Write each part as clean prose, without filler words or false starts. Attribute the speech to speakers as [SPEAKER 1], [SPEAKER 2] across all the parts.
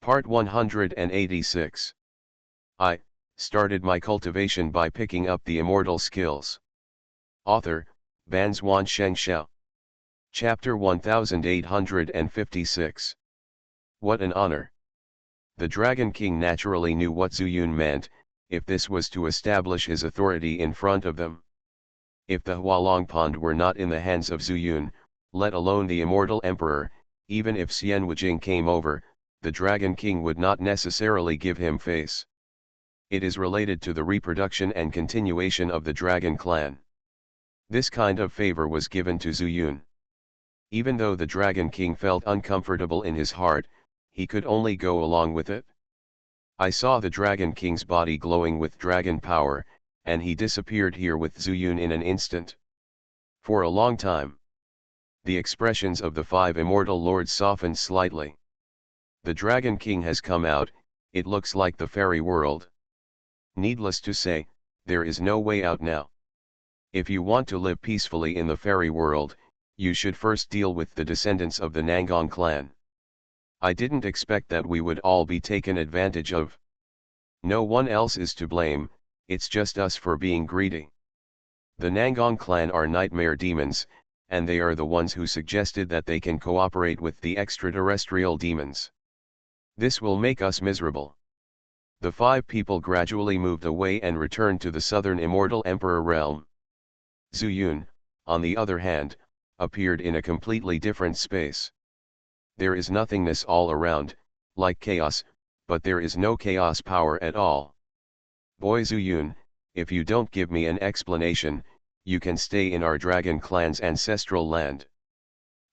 [SPEAKER 1] Part 186. I started my cultivation by picking up the immortal skills. Author, Banzhuan Shengxiao. Chapter 1856. What an honor. The Dragon King naturally knew what Zhu Yun meant, if this was to establish his authority in front of them. If the Hualong Pond were not in the hands of Zhu Yun, let alone the immortal emperor, even if Xian Wujing came over, the Dragon King would not necessarily give him face. It is related to the reproduction and continuation of the Dragon clan. This kind of favor was given to Zhu Yun. Even though the Dragon King felt uncomfortable in his heart, he could only go along with it. I saw the Dragon King's body glowing with dragon power, and he disappeared here with Zhu Yun in an instant. For a long time, the expressions of the five immortal lords softened slightly. The Dragon King has come out, it looks like the fairy world. Needless to say, there is no way out now. If you want to live peacefully in the fairy world, you should first deal with the descendants of the Nangong clan. I didn't expect that we would all be taken advantage of. No one else is to blame, it's just us for being greedy. The Nangong clan are nightmare demons, and they are the ones who suggested that they can cooperate with the extraterrestrial demons. This will make us miserable. The five people gradually moved away and returned to the southern immortal emperor realm. Zhu Yun, on the other hand, appeared in a completely different space. There is nothingness all around, like chaos, but there is no chaos power at all. Boy Zhu Yun, if you don't give me an explanation, you can stay in our Dragon clan's ancestral land.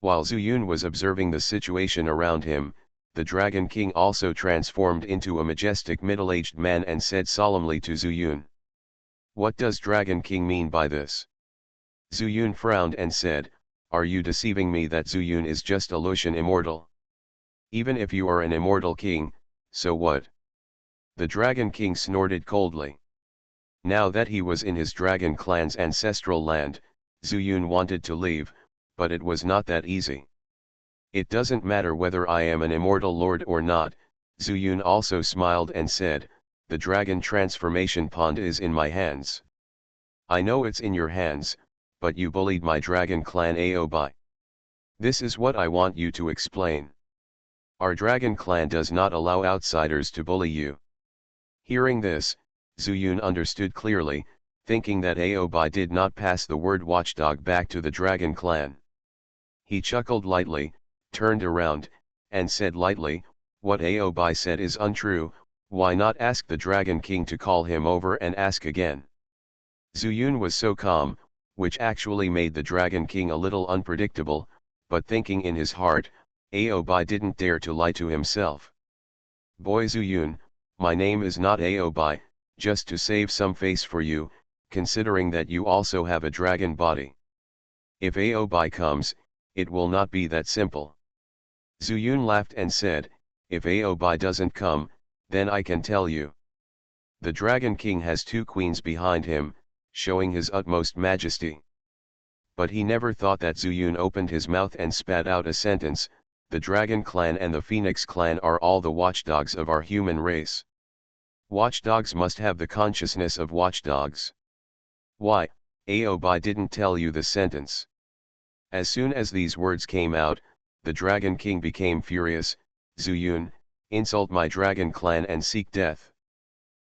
[SPEAKER 1] While Zhu Yun was observing the situation around him, the Dragon King also transformed into a majestic middle-aged man and said solemnly to Zhu Yun. What does Dragon King mean by this? Zhu Yun frowned and said, are you deceiving me that Zhu Yun is just a Lucian immortal? Even if you are an immortal king, so what? The Dragon King snorted coldly. Now that he was in his Dragon clan's ancestral land, Zhu Yun wanted to leave, but it was not that easy. It doesn't matter whether I am an immortal lord or not, Zhu Yun also smiled and said, the dragon transformation pond is in my hands. I know it's in your hands, but you bullied my Dragon clan Aobai. This is what I want you to explain. Our Dragon clan does not allow outsiders to bully you. Hearing this, Zhu Yun understood clearly, thinking that Aobai did not pass the word watchdog back to the Dragon clan. He chuckled lightly, turned around, and said lightly, what Aobai said is untrue, why not ask the Dragon King to call him over and ask again? Zhu Yun was so calm, which actually made the Dragon King a little unpredictable, but thinking in his heart, Aobai didn't dare to lie to himself. Boy Zhu Yun, my name is not Aobai, just to save some face for you, considering that you also have a dragon body. If Aobai comes, it will not be that simple. Zhu Yun laughed and said, if Aobai doesn't come, then I can tell you. The Dragon King has two queens behind him, showing his utmost majesty. But he never thought that Zhu Yun opened his mouth and spat out a sentence, the Dragon clan and the Phoenix clan are all the watchdogs of our human race. Watchdogs must have the consciousness of watchdogs. Why, Aobai didn't tell you the sentence. As soon as these words came out, the Dragon King became furious, Zhu Yun, insult my Dragon clan and seek death.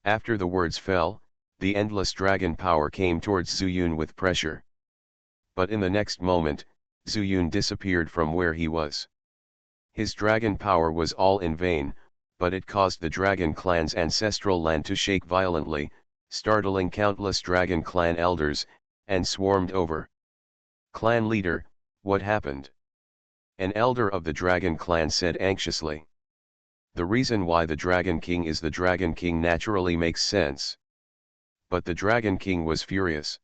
[SPEAKER 1] After the words fell, the endless dragon power came towards Zhu Yun with pressure. But in the next moment, Zhu Yun disappeared from where he was. His dragon power was all in vain, but it caused the Dragon clan's ancestral land to shake violently, startling countless Dragon clan elders, and swarmed over. Clan leader, what happened? An elder of the Dragon clan said anxiously. The reason why the Dragon King is the Dragon King naturally makes sense. But the Dragon King was furious.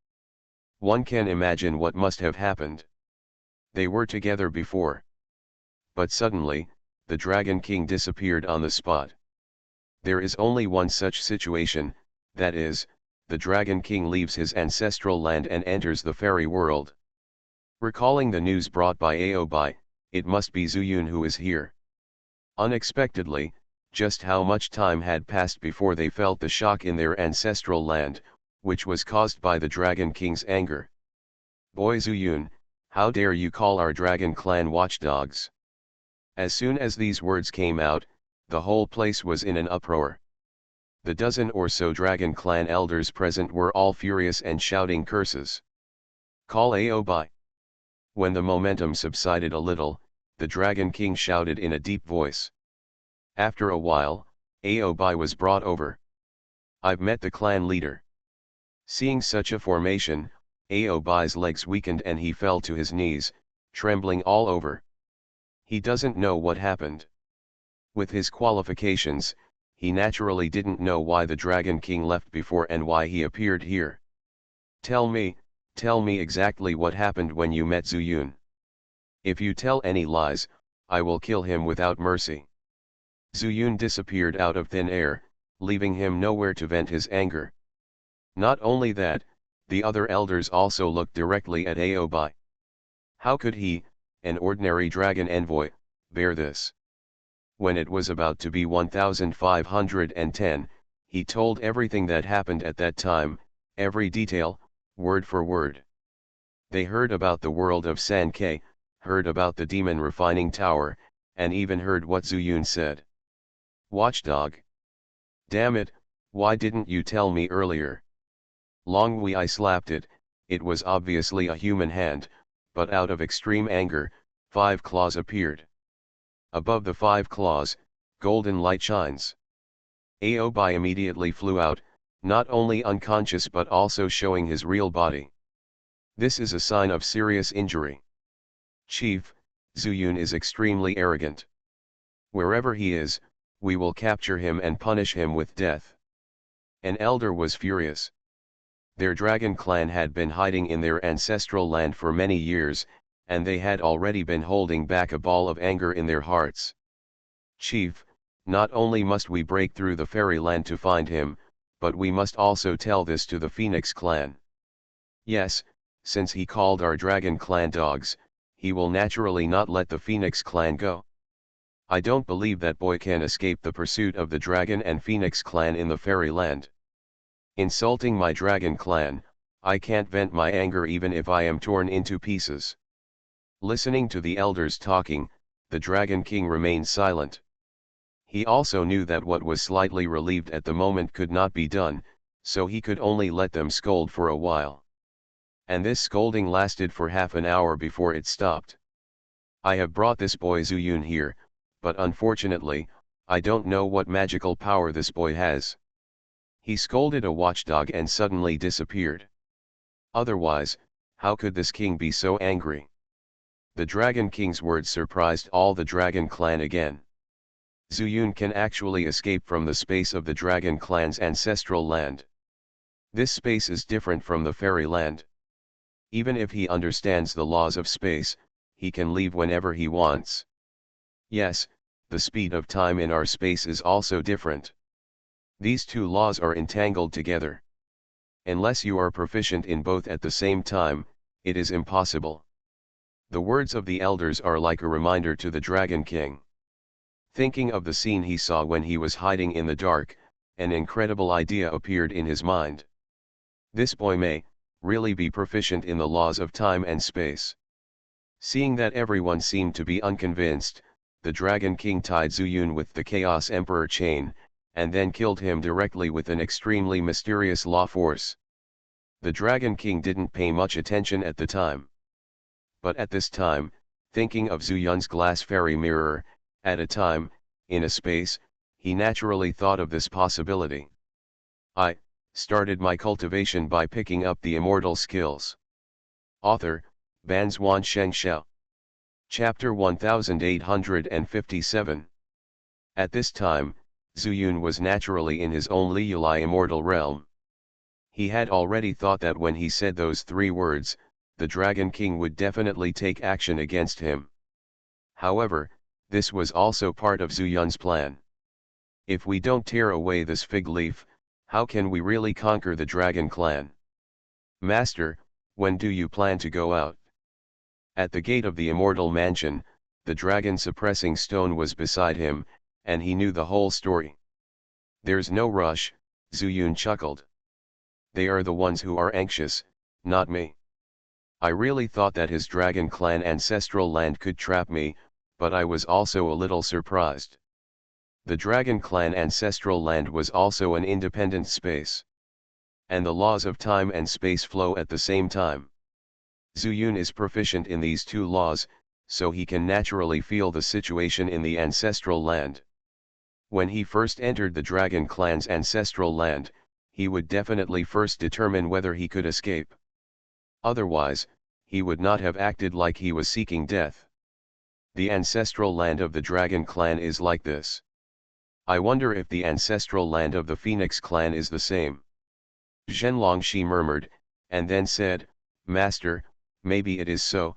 [SPEAKER 1] One can imagine what must have happened. They were together before. But suddenly, the Dragon King disappeared on the spot. There is only one such situation, that is, the Dragon King leaves his ancestral land and enters the fairy world. Recalling the news brought by Aobai, it must be Zhu Yun who is here. Unexpectedly, Just how much time had passed before they felt the shock in their ancestral land, which was caused by the Dragon King's anger. "Boy Zuyun, how dare you call our Dragon Clan watchdogs?" As soon as these words came out, the whole place was in an uproar. The dozen or so Dragon Clan elders present were all furious and shouting curses. "Call Aobai." When the momentum subsided a little, the Dragon King shouted in a deep voice. After a while, Aobai was brought over. "I've met the clan leader." Seeing such a formation, Aobai's legs weakened and he fell to his knees, trembling all over. He doesn't know what happened. With his qualifications, he naturally didn't know why the Dragon King left before and why he appeared here. Tell me exactly what happened when you met Zuyun. If you tell any lies, I will kill him without mercy." Zuyun disappeared out of thin air, leaving him nowhere to vent his anger. Not only that, the other elders also looked directly at Aobai. How could he, an ordinary dragon envoy, bear this? When it was about to be 1510, he told everything that happened at that time, every detail, word for word. They heard about the world of Sankei, heard about the demon refining tower, and even heard what Zuyun said. Watchdog! Damn it, why didn't you tell me earlier? Longwei I slapped it, it was obviously a human hand, but out of extreme anger, 5 claws appeared. Above the 5 claws, golden light shines. Aobai immediately flew out, not only unconscious but also showing his real body. This is a sign of serious injury. "Chief, Zuyun is extremely arrogant. Wherever he is, we will capture him and punish him with death." An elder was furious. Their Dragon Clan had been hiding in their ancestral land for many years, and they had already been holding back a ball of anger in their hearts. "Chief, not only must we break through the fairyland to find him, but we must also tell this to the Phoenix Clan. Yes, since he called our Dragon Clan dogs, he will naturally not let the Phoenix Clan go. I don't believe that boy can escape the pursuit of the Dragon and Phoenix Clan in the fairyland. Insulting my Dragon Clan, I can't vent my anger even if I am torn into pieces." Listening to the elders talking, the Dragon King remained silent. He also knew that what was slightly relieved at the moment could not be done, so he could only let them scold for a while. And this scolding lasted for half an hour before it stopped. "I have brought this boy Zuyun here, but unfortunately, I don't know what magical power this boy has." He scolded a watchdog and suddenly disappeared. Otherwise, how could this king be so angry? The Dragon King's words surprised all the Dragon Clan again. Zuyun can actually escape from the space of the Dragon Clan's ancestral land. This space is different from the fairyland. Even if he understands the laws of space, he can leave whenever he wants. Yes, the speed of time in our space is also different. These two laws are entangled together. Unless you are proficient in both at the same time, it is impossible. The words of the elders are like a reminder to the Dragon King. Thinking of the scene he saw when he was hiding in the dark, an incredible idea appeared in his mind. This boy may really be proficient in the laws of time and space. Seeing that everyone seemed to be unconvinced, the Dragon King tied Zuyun with the Chaos Emperor chain, and then killed him directly with an extremely mysterious law force. The Dragon King didn't pay much attention at the time. But at this time, thinking of Zuyun's glass fairy mirror, at a time, in a space, he naturally thought of this possibility. "I started my cultivation by picking up the immortal skills." Author, Banzuan Shengshao. Chapter 1857. At this time, Zuyun was naturally in his own Liuli immortal realm. He had already thought that when he said those 3 words, the Dragon King would definitely take action against him. However, this was also part of Zuyun's plan. If we don't tear away this fig leaf, how can we really conquer the Dragon Clan? "Master, when do you plan to go out?" At the gate of the immortal mansion, the dragon suppressing stone was beside him, and he knew the whole story. There's no rush, Zuyun chuckled. They are the ones who are anxious, not me. I really thought that his dragon clan ancestral land could trap me, but I was also a little surprised. The dragon clan ancestral land was also an independent space. And the laws of time and space flow at the same time. Zuyun is proficient in these two laws, so he can naturally feel the situation in the ancestral land. When he first entered the dragon clan's ancestral land, he would definitely first determine whether he could escape. Otherwise, he would not have acted like he was seeking death. The ancestral land of the dragon clan is like this. I wonder if the ancestral land of the Phoenix clan is the same. Zhenlongshi murmured, and then said, Master, maybe it is so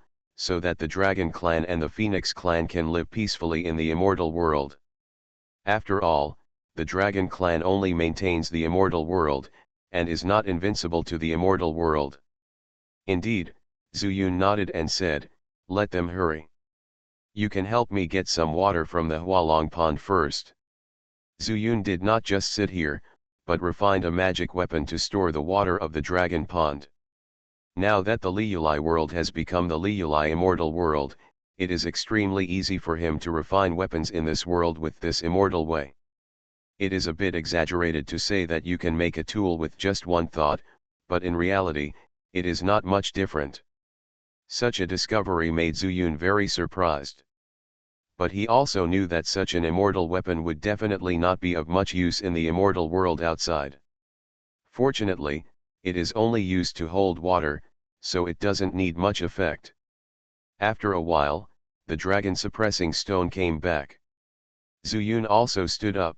[SPEAKER 1] that the dragon clan and the Phoenix clan can live peacefully in the immortal world. After all, the dragon clan only maintains the immortal world, and is not invincible to the immortal world. Indeed, Zuyun nodded and said, let them hurry. You can help me get some water from the Hualong Pond first. Zuyun did not just sit here, but refined a magic weapon to store the water of the dragon pond. Now that the Liyulai world has become the Liyulai immortal world, it is extremely easy for him to refine weapons in this world with this immortal way. It is a bit exaggerated to say that you can make a tool with just one thought, but in reality, it is not much different. Such a discovery made Zuyun very surprised. But he also knew that such an immortal weapon would definitely not be of much use in the immortal world outside. Fortunately, it is only used to hold water, so it doesn't need much effect. After a while, the dragon suppressing stone came back. Zuyun also stood up.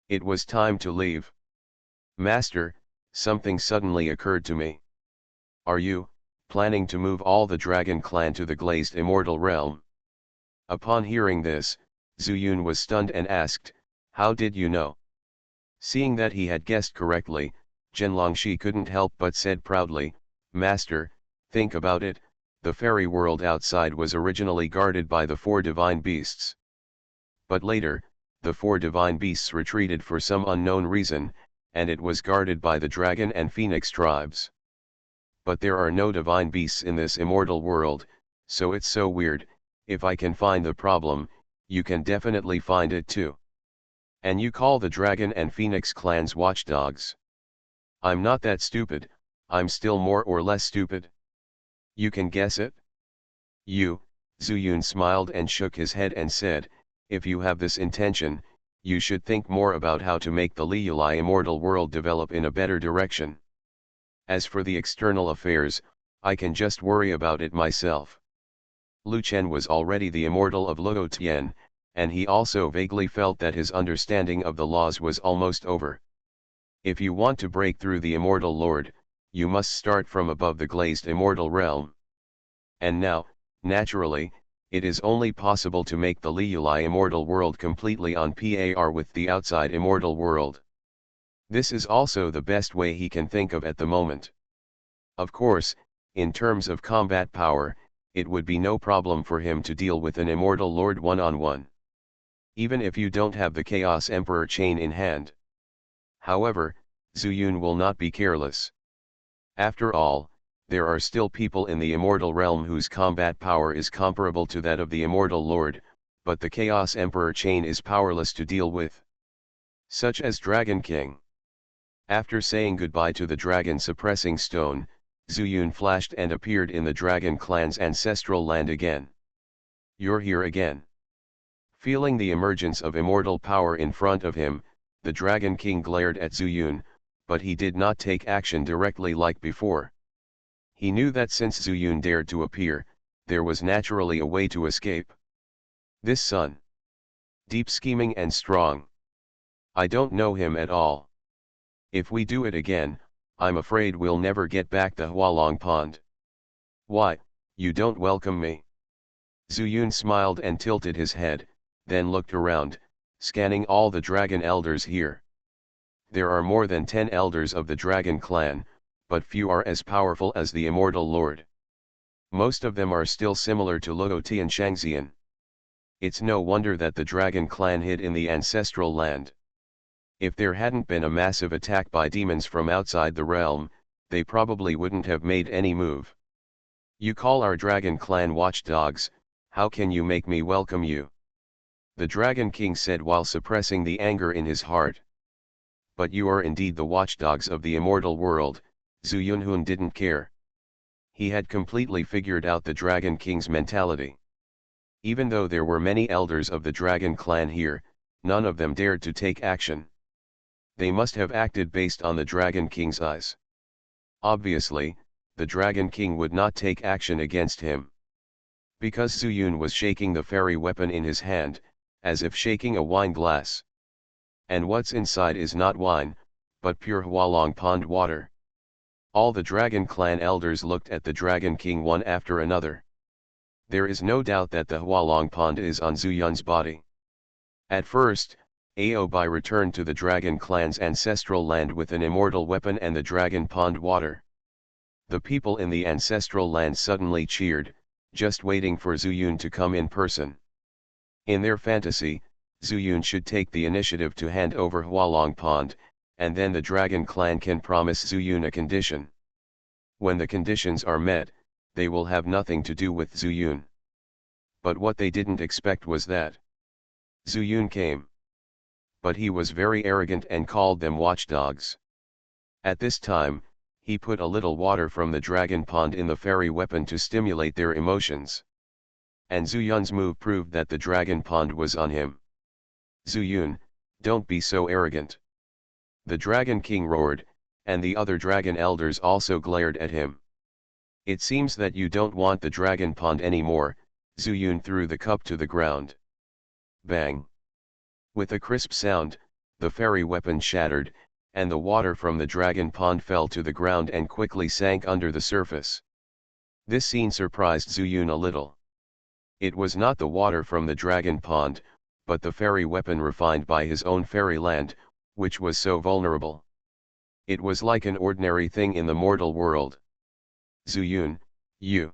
[SPEAKER 1] It was time to leave. Master, something suddenly occurred to me. Are you planning to move all the dragon clan to the glazed immortal realm? Upon hearing this, Zuyun was stunned and asked, how did you know? Seeing that he had guessed correctly, Zhenlongshi couldn't help but said proudly, Master, think about it, the fairy world outside was originally guarded by the 4 divine beasts. But later, the 4 divine beasts retreated for some unknown reason, and it was guarded by the dragon and phoenix tribes. But there are no divine beasts in this immortal world, so it's so weird. If I can find the problem, you can definitely find it too. And you call the dragon and phoenix clans watchdogs. I'm not that stupid, I'm still more or less stupid. You can guess it? Zuyun smiled and shook his head and said, if you have this intention, you should think more about how to make the Liyulai immortal world develop in a better direction. As for the external affairs, I can just worry about it myself. Lu Chen was already the immortal of Luo Tian, and he also vaguely felt that his understanding of the laws was almost over. If you want to break through the immortal lord, you must start from above the glazed immortal realm. And now, naturally, it is only possible to make the Liyulai immortal world completely on par with the outside immortal world. This is also the best way he can think of at the moment. Of course, in terms of combat power, it would be no problem for him to deal with an immortal lord one-on-one. Even if you don't have the Chaos Emperor chain in hand. However, Zuyun will not be careless. After all, there are still people in the immortal realm whose combat power is comparable to that of the immortal lord, but the Chaos Emperor chain is powerless to deal with. Such as Dragon King. After saying goodbye to the dragon suppressing stone, Zuyun flashed and appeared in the dragon clan's ancestral land again. You're here again. Feeling the emergence of immortal power in front of him, the Dragon King glared at Zuyun, but he did not take action directly like before. He knew that since Zuyun dared to appear, there was naturally a way to escape. This son. Deep scheming and strong. I don't know him at all. If we do it again, I'm afraid we'll never get back the Hualong Pond. Why, you don't welcome me? Zuyun smiled and tilted his head, then looked around, scanning all the dragon elders here. There are more than 10 elders of the dragon clan, but few are as powerful as the immortal lord. Most of them are still similar to Luo Tian Shangxian. It's no wonder that the dragon clan hid in the ancestral land. If there hadn't been a massive attack by demons from outside the realm, they probably wouldn't have made any move. You call our dragon clan watchdogs, how can you make me welcome you? The Dragon King said while suppressing the anger in his heart. But you are indeed the watchdogs of the immortal world. Zhu Yunhun didn't care. He had completely figured out the Dragon King's mentality. Even though there were many elders of the Dragon clan here, none of them dared to take action. They must have acted based on the Dragon King's eyes. Obviously, the Dragon King would not take action against him. Because Zhu Yun was shaking the fairy weapon in his hand, as if shaking a wine glass. And what's inside is not wine, but pure Hualong Pond water. All the Dragon Clan elders looked at the Dragon King one after another. There is no doubt that the Hualong Pond is on Zhu Yun's body. At first, Aobai returned to the Dragon Clan's ancestral land with an immortal weapon and the Dragon Pond water. The people in the ancestral land suddenly cheered, just waiting for Zhu Yun to come in person. In their fantasy, Zhu Yun should take the initiative to hand over Hualong Pond, and then the Dragon Clan can promise Zhu Yun a condition. When the conditions are met, they will have nothing to do with Zhu Yun. But what they didn't expect was that Zhu Yun came. But he was very arrogant and called them watchdogs. At this time, he put a little water from the dragon pond in the fairy weapon to stimulate their emotions. And Zhu Yun's move proved that the dragon pond was on him. Zhu Yun, don't be so arrogant. The Dragon King roared, and the other dragon elders also glared at him. It seems that you don't want the dragon pond anymore. Zhu Yun threw the cup to the ground. Bang! With a crisp sound, the fairy weapon shattered, and the water from the dragon pond fell to the ground and quickly sank under the surface. This scene surprised Zhu Yun a little. It was not the water from the dragon pond, but the fairy weapon refined by his own fairyland, which was so vulnerable. It was like an ordinary thing in the mortal world. Zhu Yun, you.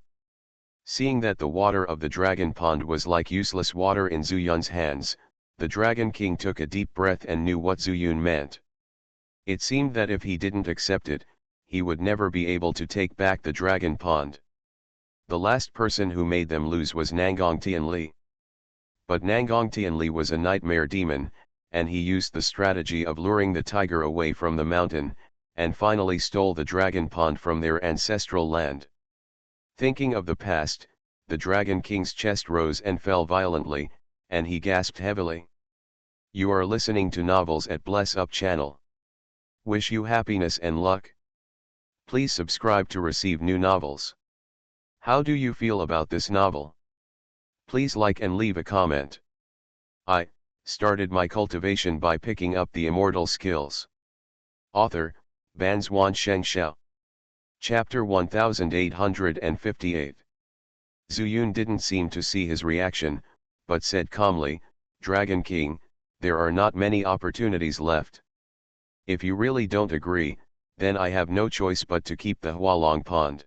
[SPEAKER 1] Seeing that the water of the dragon pond was like useless water in Zhu Yun's hands, the Dragon King took a deep breath and knew what Zhu Yun meant. It seemed that if he didn't accept it, he would never be able to take back the dragon pond. The last person who made them lose was Nangong Tianli. But Nangong Tianli was a nightmare demon, and he used the strategy of luring the tiger away from the mountain, and finally stole the dragon pond from their ancestral land. Thinking of the past, the Dragon King's chest rose and fell violently, and he gasped heavily. You are listening to Novels at Bless Up channel. Wish you happiness and luck. Please subscribe to receive new novels. How do you feel about this novel? Please like and leave a comment. I started my cultivation by picking up the immortal skills. Author, Banzuan Shengxiao. Chapter 1858. Zhu Yun didn't seem to see his reaction, but said calmly, Dragon King, there are not many opportunities left. If you really don't agree, then I have no choice but to keep the Hualong Pond.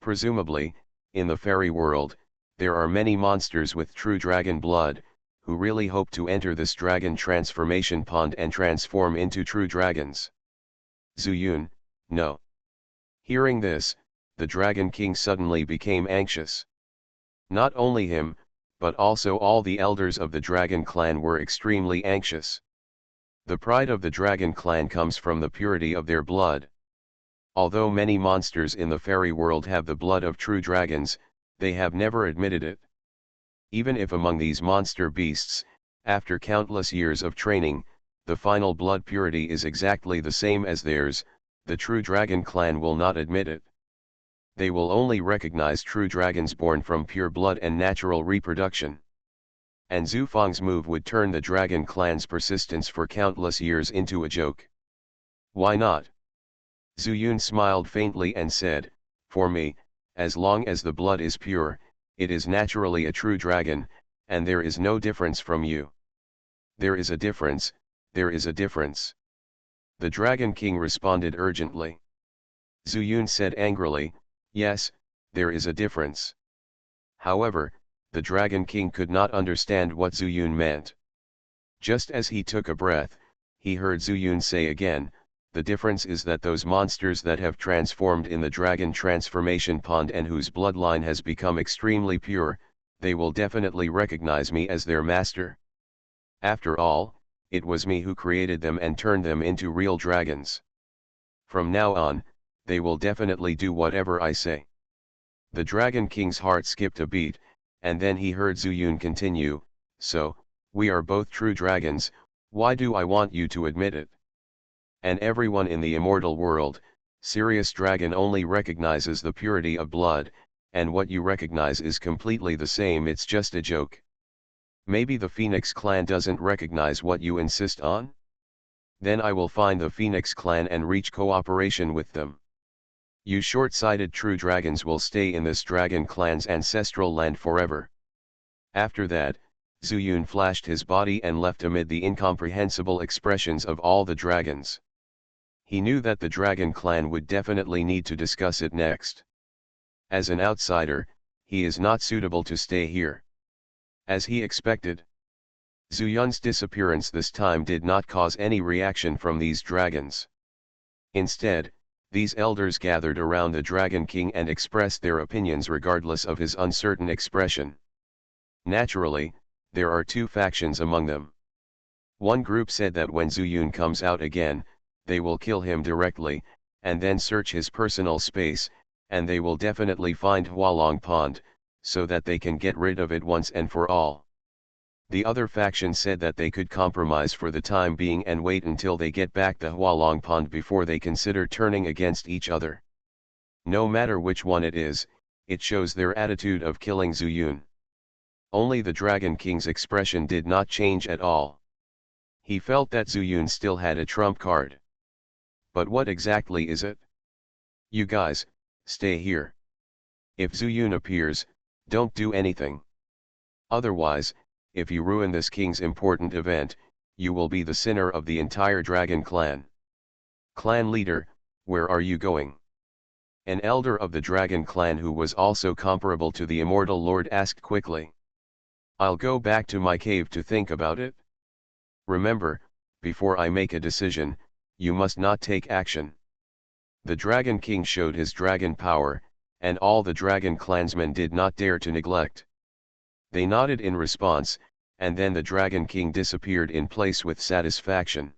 [SPEAKER 1] Presumably, in the fairy world, there are many monsters with true dragon blood, who really hope to enter this dragon transformation pond and transform into true dragons. Zhu Yun, no. Hearing this, the Dragon King suddenly became anxious. Not only him, but also all the elders of the Dragon Clan were extremely anxious. The pride of the Dragon Clan comes from the purity of their blood. Although many monsters in the fairy world have the blood of true dragons, they have never admitted it. Even if among these monster beasts, after countless years of training, the final blood purity is exactly the same as theirs, the true Dragon Clan will not admit it. They will only recognize true dragons born from pure blood and natural reproduction. And Zhu Fang's move would turn the Dragon Clan's persistence for countless years into a joke. Why not? Zhu Yun smiled faintly and said, for me, as long as the blood is pure, it is naturally a true dragon, and there is no difference from you. There is a difference, there is a difference. The Dragon King responded urgently. Zhu Yun said angrily, yes, there is a difference. However, the Dragon King could not understand what Zhu Yun meant. Just as he took a breath, he heard Zhu Yun say again, "The difference is that those monsters that have transformed in the dragon transformation pond and whose bloodline has become extremely pure, they will definitely recognize me as their master. After all, it was me who created them and turned them into real dragons. From now on, they will definitely do whatever I say." The Dragon King's heart skipped a beat, and then he heard Zhu Yun continue, "So, we are both true dragons, why do I want you to admit it? And everyone in the immortal world, Sirius Dragon only recognizes the purity of blood, and what you recognize is completely the same, it's just a joke. Maybe the Phoenix Clan doesn't recognize what you insist on? Then I will find the Phoenix Clan and reach cooperation with them. You short-sighted true dragons will stay in this Dragon Clan's ancestral land forever." After that, Zhu Yun flashed his body and left amid the incomprehensible expressions of all the dragons. He knew that the Dragon Clan would definitely need to discuss it next. As an outsider, he is not suitable to stay here. As he expected, Zhu Yun's disappearance this time did not cause any reaction from these dragons. Instead, these elders gathered around the Dragon King and expressed their opinions regardless of his uncertain expression. Naturally, there are two factions among them. One group said that when Zhu Yun comes out again, they will kill him directly, and then search his personal space, and they will definitely find Hualong Pond, so that they can get rid of it once and for all. The other faction said that they could compromise for the time being and wait until they get back the Hualong Pond before they consider turning against each other. No matter which one it is, it shows their attitude of killing Zhu Yun. Only the Dragon King's expression did not change at all. He felt that Zhu Yun still had a trump card. But what exactly is it? "You guys, stay here. If Zhu Yun appears, don't do anything. Otherwise, if you ruin this king's important event, you will be the sinner of the entire Dragon Clan. Clan leader, where are you going?" An elder of the Dragon Clan who was also comparable to the immortal lord asked quickly. "I'll go back to my cave to think about it. Remember, before I make a decision, you must not take action." The Dragon King showed his dragon power, and all the Dragon clansmen did not dare to neglect. They nodded in response, and then the Dragon King disappeared in place with satisfaction.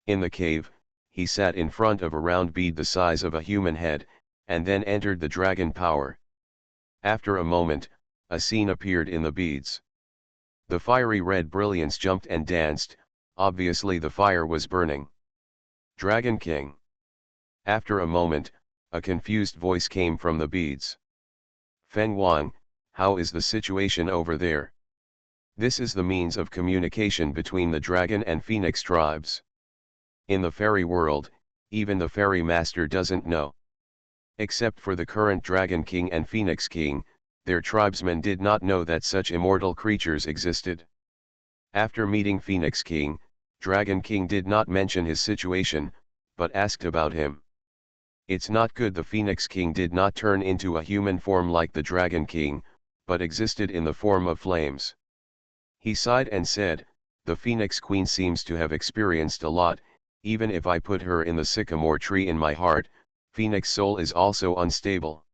[SPEAKER 1] In the cave, he sat in front of a round bead the size of a human head, and then entered the dragon power. After a moment, a scene appeared in the beads. The fiery red brilliance jumped and danced, obviously the fire was burning. "Dragon King." After a moment, a confused voice came from the beads. "Feng Wang, how is the situation over there?" This is the means of communication between the dragon and phoenix tribes. In the fairy world, even the fairy master doesn't know. Except for the current Dragon King and Phoenix King, their tribesmen did not know that such immortal creatures existed. After meeting Phoenix King, Dragon King did not mention his situation, but asked about him. It's not good the Phoenix King did not turn into a human form like the Dragon King, but existed in the form of flames. He sighed and said, "The Phoenix Queen seems to have experienced a lot, even if I put her in the sycamore tree in my heart, Phoenix soul is also unstable.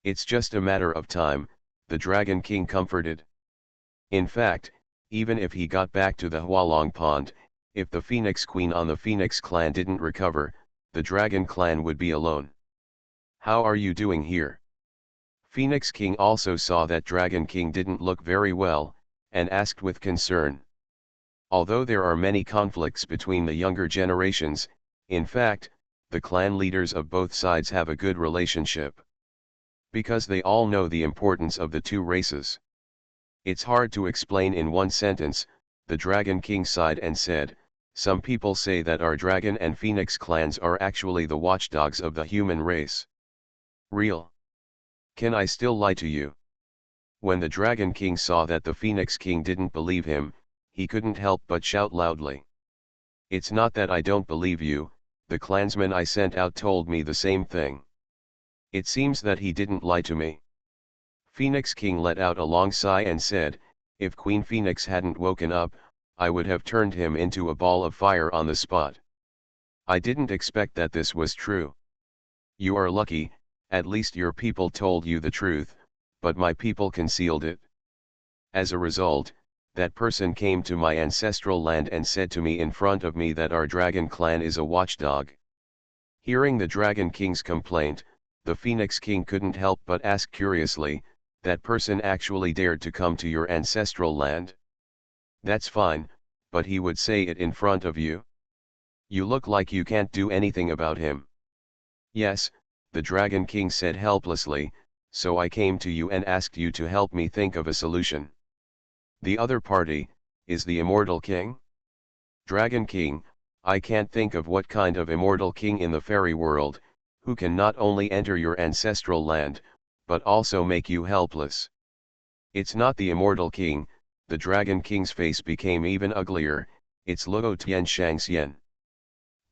[SPEAKER 1] It's just a matter of time," the Dragon King comforted. In fact, even if he got back to the Hualong Pond, if the Phoenix Queen on the Phoenix Clan didn't recover, the Dragon Clan would be alone. "How are you doing here?" Phoenix King also saw that Dragon King didn't look very well, and asked with concern. Although there are many conflicts between the younger generations, in fact, the clan leaders of both sides have a good relationship. Because they all know the importance of the two races. It's hard to explain in one sentence, the Dragon King sighed and said, "Some people say that our Dragon and Phoenix clans are actually the watchdogs of the human race. Real? Can I still lie to you?" When the Dragon King saw that the Phoenix King didn't believe him, he couldn't help but shout loudly. "It's not that I don't believe you, the clansman I sent out told me the same thing. It seems that he didn't lie to me." Phoenix King let out a long sigh and said, "If Queen Phoenix hadn't woken up, I would have turned him into a ball of fire on the spot. I didn't expect that this was true. You are lucky, at least your people told you the truth, but my people concealed it. As a result, that person came to my ancestral land and said to me in front of me that our dragon clan is a watchdog." Hearing the Dragon King's complaint, the Phoenix King couldn't help but ask curiously, "That person actually dared to come to your ancestral land?" "That's fine, but he would say it in front of you? You look like you can't do anything about him." "Yes," the Dragon King said helplessly, "so I came to you and asked you to help me think of a solution." "The other party, is the Immortal King?" "Dragon King, I can't think of what kind of immortal king in the fairy world, who can not only enter your ancestral land, but also make you helpless." "It's not the Immortal King." The Dragon King's face became even uglier, "it's Luo Tianshangxian.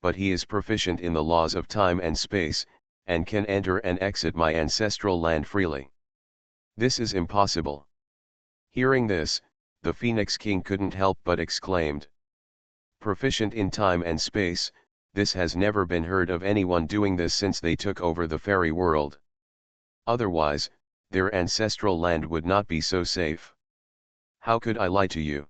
[SPEAKER 1] But he is proficient in the laws of time and space, and can enter and exit my ancestral land freely. This is impossible." Hearing this, the Phoenix King couldn't help but exclaimed, "Proficient in time and space, this has never been heard of anyone doing this since they took over the fairy world. Otherwise, their ancestral land would not be so safe. How could I lie to you?"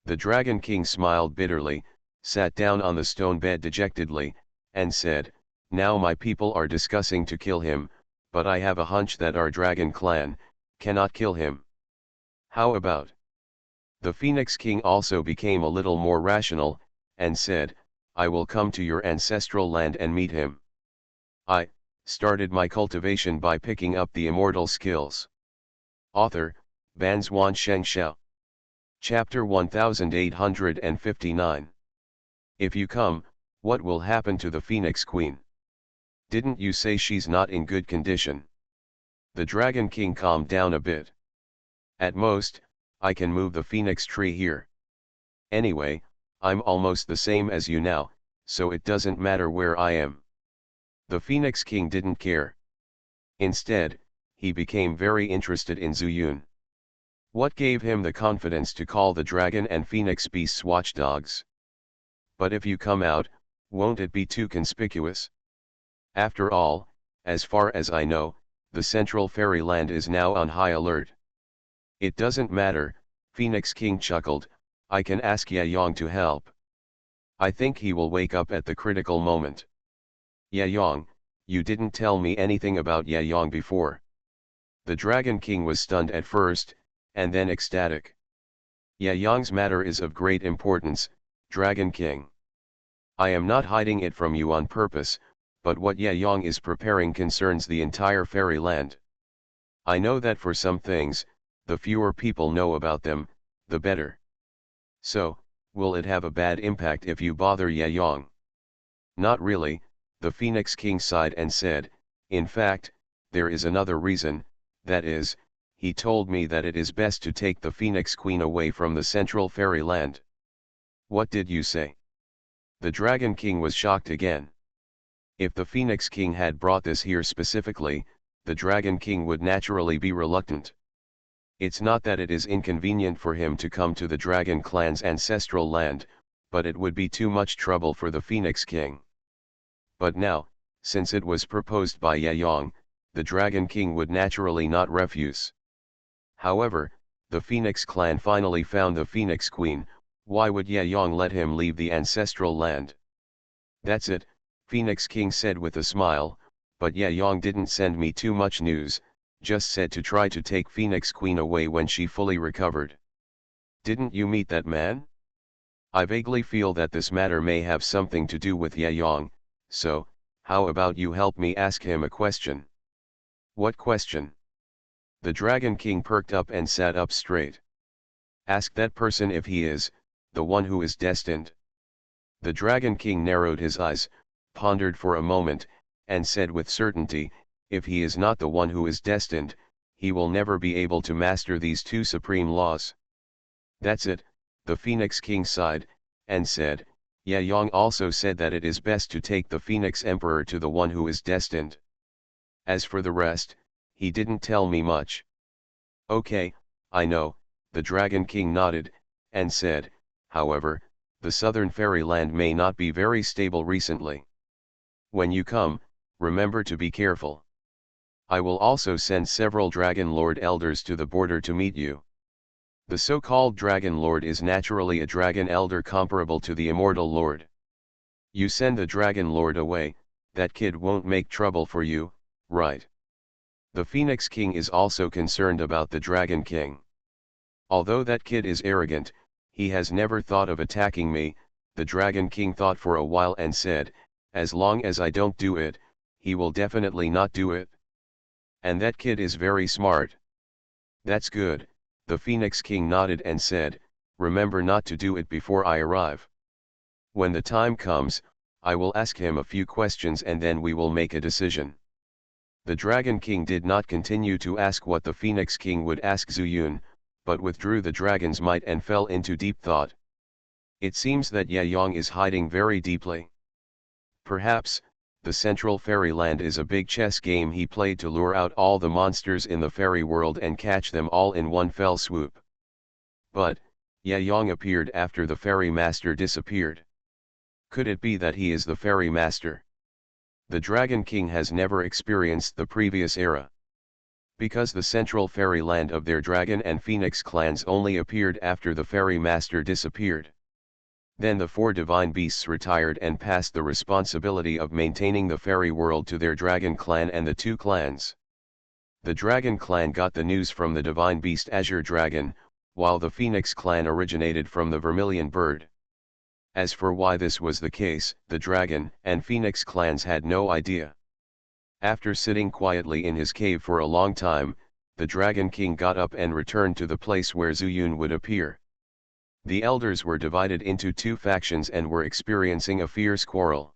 [SPEAKER 1] The Dragon King smiled bitterly, sat down on the stone bed dejectedly, and said, "Now my people are discussing to kill him, but I have a hunch that our dragon clan cannot kill him. How about?" The Phoenix King also became a little more rational, and said, "I will come to your ancestral land and meet him. I started my cultivation by picking up the immortal skills." Author, Banzhuan Shengshao. Chapter 1859. If you come, what will happen to the Phoenix Queen? Didn't you say she's not in good condition? The Dragon King calmed down a bit. At most, I can move the phoenix tree here. Anyway, I'm almost the same as you now, so it doesn't matter where I am. The Phoenix King didn't care. Instead, he became very interested in Zuyun. What gave him the confidence to call the dragon and phoenix beasts watchdogs? But if you come out, won't it be too conspicuous? After all, as far as I know, the central fairyland is now on high alert. It doesn't matter, Phoenix King chuckled, I can ask Yayong to help. I think he will wake up at the critical moment. Yayong, you didn't tell me anything about Yayong before. The Dragon King was stunned at first, and then ecstatic. Yayong's matter is of great importance, Dragon King. I am not hiding it from you on purpose, but what Yayong is preparing concerns the entire fairyland. I know that for some things, the fewer people know about them, the better. So, will it have a bad impact if you bother Yayong? Not really, the Phoenix King sighed and said, in fact, there is another reason, that is, he told me that it is best to take the Phoenix Queen away from the central fairyland. What did you say? The Dragon King was shocked again. If the Phoenix King had brought this here specifically, the Dragon King would naturally be reluctant. It's not that it is inconvenient for him to come to the Dragon Clan's ancestral land, but it would be too much trouble for the Phoenix King. But now, since it was proposed by Yayong, the Dragon King would naturally not refuse. However, the Phoenix Clan finally found the Phoenix Queen. Why would Yayong let him leave the ancestral land? That's it, Phoenix King said with a smile, but Yayong didn't send me too much news, just said to try to take Phoenix Queen away when she fully recovered. Didn't you meet that man? I vaguely feel that this matter may have something to do with Yayong, so, how about you help me ask him a question? What question? The Dragon King perked up and sat up straight. Ask that person if he is the one who is destined. The Dragon King narrowed his eyes, pondered for a moment, and said with certainty, if he is not the one who is destined, he will never be able to master these two supreme laws. That's it, the Phoenix King sighed, and said, Yayong also said that it is best to take the Phoenix Emperor to the one who is destined. As for the rest, he didn't tell me much. Okay, I know, the Dragon King nodded, and said, however, the southern fairyland may not be very stable recently. When you come, remember to be careful. I will also send several Dragon Lord elders to the border to meet you. The so-called Dragon Lord is naturally a Dragon Elder comparable to the Immortal Lord. You send the Dragon Lord away, that kid won't make trouble for you, right? The Phoenix King is also concerned about the Dragon King. Although that kid is arrogant, he has never thought of attacking me, the Dragon King thought for a while and said, as long as I don't do it, he will definitely not do it. And that kid is very smart. That's good, the Phoenix King nodded and said, remember not to do it before I arrive. When the time comes, I will ask him a few questions and then we will make a decision. The Dragon King did not continue to ask what the Phoenix King would ask Zuyun, but withdrew the dragon's might and fell into deep thought. It seems that Ye Yong is hiding very deeply. Perhaps, the Central Fairyland is a big chess game he played to lure out all the monsters in the fairy world and catch them all in one fell swoop. But, Ye Yong appeared after the fairy master disappeared. Could it be that he is the fairy master? The Dragon King has never experienced the previous era. Because the Central Fairyland of their Dragon and Phoenix clans only appeared after the fairy master disappeared. Then the 4 divine beasts retired and passed the responsibility of maintaining the fairy world to their Dragon clan and the 2 clans. The Dragon clan got the news from the divine beast Azure Dragon, while the Phoenix clan originated from the Vermilion Bird. As for why this was the case, the Dragon and Phoenix clans had no idea. After sitting quietly in his cave for a long time, the Dragon King got up and returned to the place where Zuyun would appear. The elders were divided into 2 factions and were experiencing a fierce quarrel.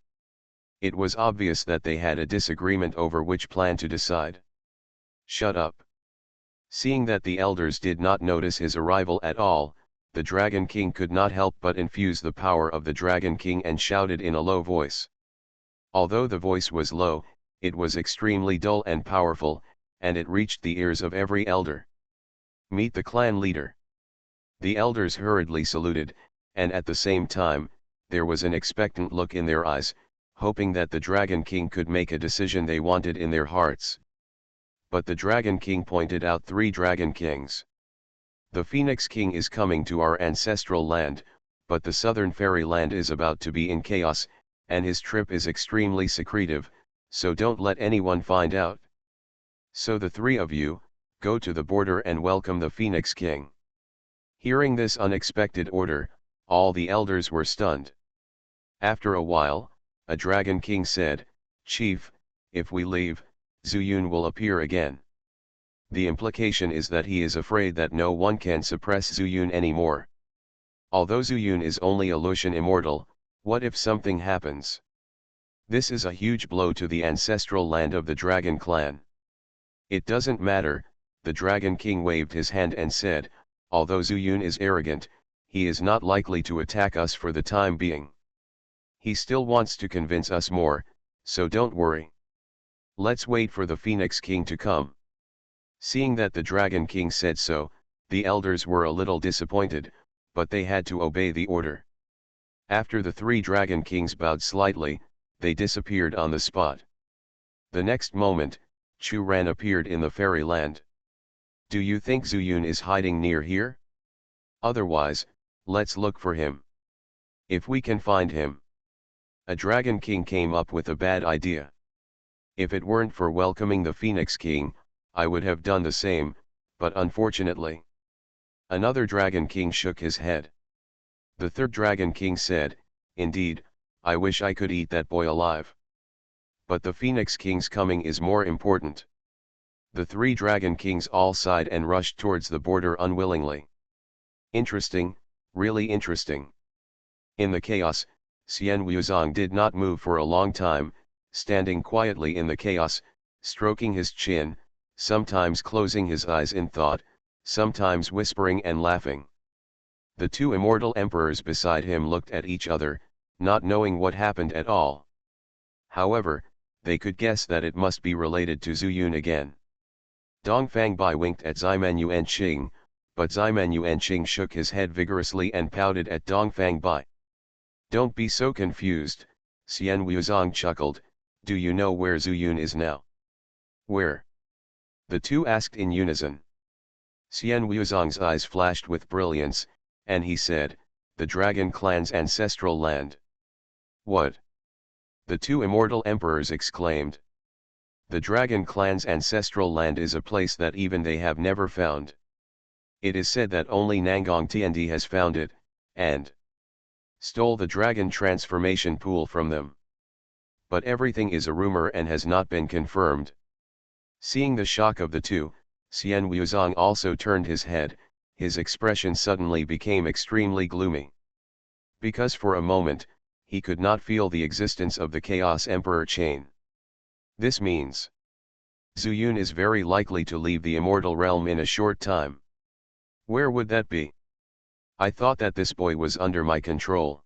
[SPEAKER 1] It was obvious that they had a disagreement over which plan to decide. Shut up. Seeing that the elders did not notice his arrival at all, the Dragon King could not help but infuse the power of the Dragon King and shouted in a low voice. Although the voice was low, it was extremely dull and powerful, and it reached the ears of every elder. Meet the clan leader. The elders hurriedly saluted, and at the same time, there was an expectant look in their eyes, hoping that the Dragon King could make a decision they wanted in their hearts. But the Dragon King pointed out 3 Dragon Kings. The Phoenix King is coming to our ancestral land, but the southern fairyland is about to be in chaos, and his trip is extremely secretive, so don't let anyone find out. So the 3 of you, go to the border and welcome the Phoenix King. Hearing this unexpected order, all the elders were stunned. After a while, a Dragon King said, Chief, if we leave, Zuyun will appear again. The implication is that he is afraid that no one can suppress Zuyun anymore. Although Zuyun is only a Lushan immortal, what if something happens? This is a huge blow to the ancestral land of the Dragon clan. It doesn't matter, the Dragon King waved his hand and said, although Zuyun is arrogant, he is not likely to attack us for the time being. He still wants to convince us more, so don't worry. Let's wait for the Phoenix King to come. Seeing that the Dragon King said so, the elders were a little disappointed, but they had to obey the order. After the 3 Dragon Kings bowed slightly, they disappeared on the spot. The next moment, Chu Ran appeared in the fairyland. Do you think Zuyun is hiding near here? Otherwise, let's look for him. If we can find him. A Dragon King came up with a bad idea. If it weren't for welcoming the Phoenix King, I would have done the same, but unfortunately. Another Dragon King shook his head. The 3rd Dragon King said, indeed, I wish I could eat that boy alive. But the Phoenix King's coming is more important. The 3 Dragon Kings all sighed and rushed towards the border unwillingly. Interesting, really interesting. In the chaos, Xian Wuzong did not move for a long time, standing quietly in the chaos, stroking his chin, sometimes closing his eyes in thought, sometimes whispering and laughing. The 2 immortal emperors beside him looked at each other, not knowing what happened at all. However, they could guess that it must be related to Zuyun again. Dongfang Bai winked at Ziman Yuanqing, but Ziman Yuanqing shook his head vigorously and pouted at Dongfang Bai. Don't be so confused, Xian Wuzong chuckled, do you know where Zhu Yun is now? Where? The two asked in unison. Xian Wuzong's eyes flashed with brilliance, and he said, the Dragon Clan's ancestral land. What? The two immortal emperors exclaimed. The Dragon Clan's ancestral land is a place that even they have never found. It is said that only Nangong Tiandi has found it, and stole the dragon transformation pool from them. But everything is a rumor and has not been confirmed. Seeing the shock of the two, Xian Wuzong also turned his head, his expression suddenly became extremely gloomy. Because for a moment, he could not feel the existence of the Chaos Emperor chain. This means Zhu Yun is very likely to leave the immortal realm in a short time. Where would that be? I thought that this boy was under my control.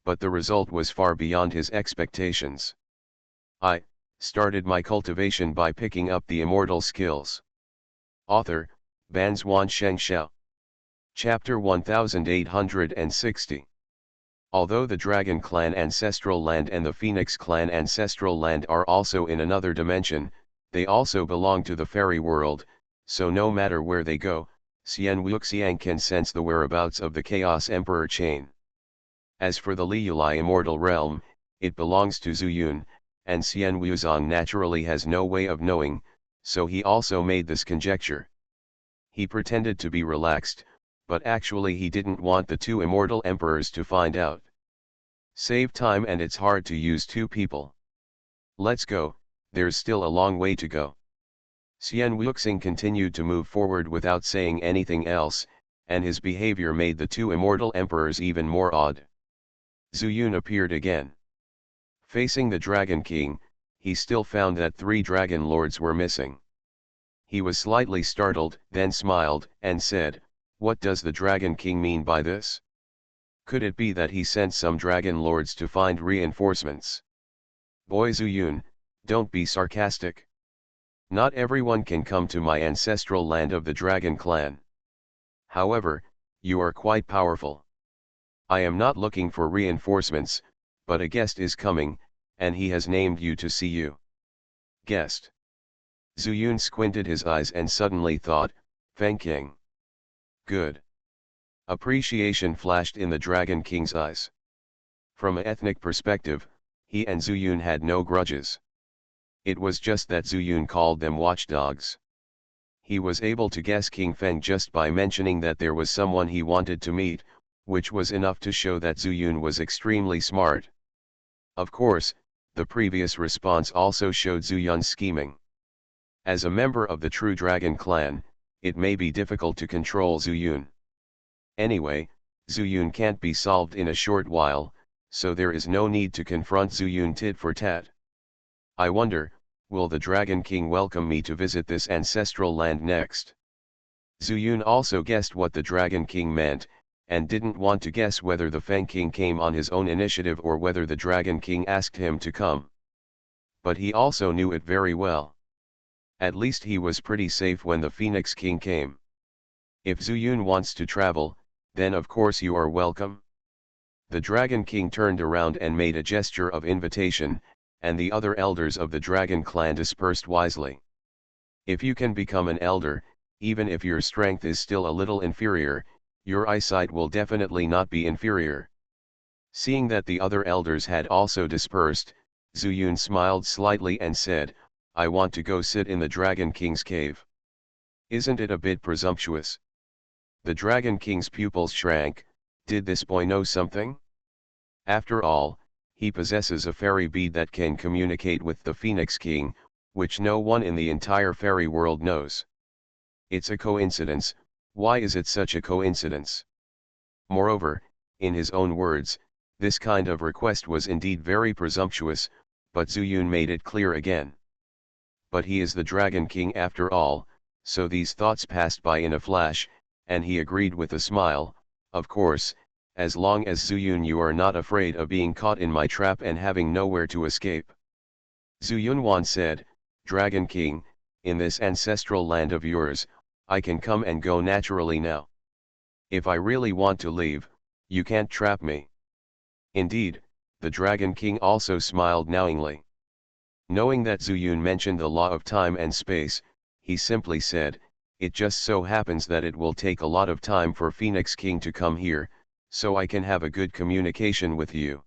[SPEAKER 1] But the result was far beyond his expectations. I started my cultivation by picking up the immortal skills. Author, Banzuan Shengxiao. Chapter 1860. Although the Dragon Clan Ancestral Land and the Phoenix Clan Ancestral Land are also in another dimension, they also belong to the fairy world, so no matter where they go, Xian Wuxiang can sense the whereabouts of the Chaos Emperor chain. As for the Liulai Immortal Realm, it belongs to Zhu Yun, and Xian Wuzong naturally has no way of knowing, so he also made this conjecture. He pretended to be relaxed, but actually he didn't want the two immortal emperors to find out. Save time, and it's hard to use two people. Let's go, there's still a long way to go. Xian Wuxing continued to move forward without saying anything else, and his behavior made the two immortal emperors even more awed. Zhu Yun appeared again. Facing the Dragon King, he still found that 3 Dragon Lords were missing. He was slightly startled, then smiled, and said, what does the Dragon King mean by this? Could it be that he sent some Dragon Lords to find reinforcements? Boy Zhu Yun, don't be sarcastic. Not everyone can come to my ancestral land of the Dragon Clan. However, you are quite powerful. I am not looking for reinforcements, but a guest is coming, and he has named you to see you. Guest. Zhu Yun squinted his eyes and suddenly thought, Feng King. Good. Appreciation flashed in the Dragon King's eyes. From an ethnic perspective, he and Zhu Yun had no grudges. It was just that Zhu Yun called them watchdogs. He was able to guess King Feng just by mentioning that there was someone he wanted to meet, which was enough to show that Zhu Yun was extremely smart. Of course, the previous response also showed Zhu Yun's scheming. As a member of the true Dragon Clan, it may be difficult to control Zhu Yun. Anyway, Zhu Yun can't be solved in a short while, so there is no need to confront Zhu Yun tit for tat. I wonder, will the Dragon King welcome me to visit this ancestral land next? Zhu Yun also guessed what the Dragon King meant, and didn't want to guess whether the Feng King came on his own initiative or whether the Dragon King asked him to come. But he also knew it very well. At least he was pretty safe when the Phoenix King came. If Zhu Yun wants to travel, then of course you are welcome. The Dragon King turned around and made a gesture of invitation, and the other elders of the Dragon Clan dispersed wisely. If you can become an elder, even if your strength is still a little inferior, your eyesight will definitely not be inferior. Seeing that the other elders had also dispersed, Zhu Yun smiled slightly and said, I want to go sit in the Dragon King's cave. Isn't it a bit presumptuous? The Dragon King's pupils shrank. Did this boy know something? After all, he possesses a fairy bead that can communicate with the Phoenix King, which no one in the entire fairy world knows. It's a coincidence. Why is it such a coincidence? Moreover, in his own words, this kind of request was indeed very presumptuous, but Zhu Yun made it clear again. But he is the Dragon King after all, so these thoughts passed by in a flash, and he agreed with a smile, of course, as long as Zhu Yun you are not afraid of being caught in my trap and having nowhere to escape. Zhu Yunwan said, Dragon King, in this ancestral land of yours, I can come and go naturally now. If I really want to leave, you can't trap me. Indeed, the Dragon King also smiled knowingly. Knowing that Zhu Yun mentioned the law of time and space, he simply said, "It just so happens that it will take a lot of time for Phoenix King to come here, so I can have a good communication with you.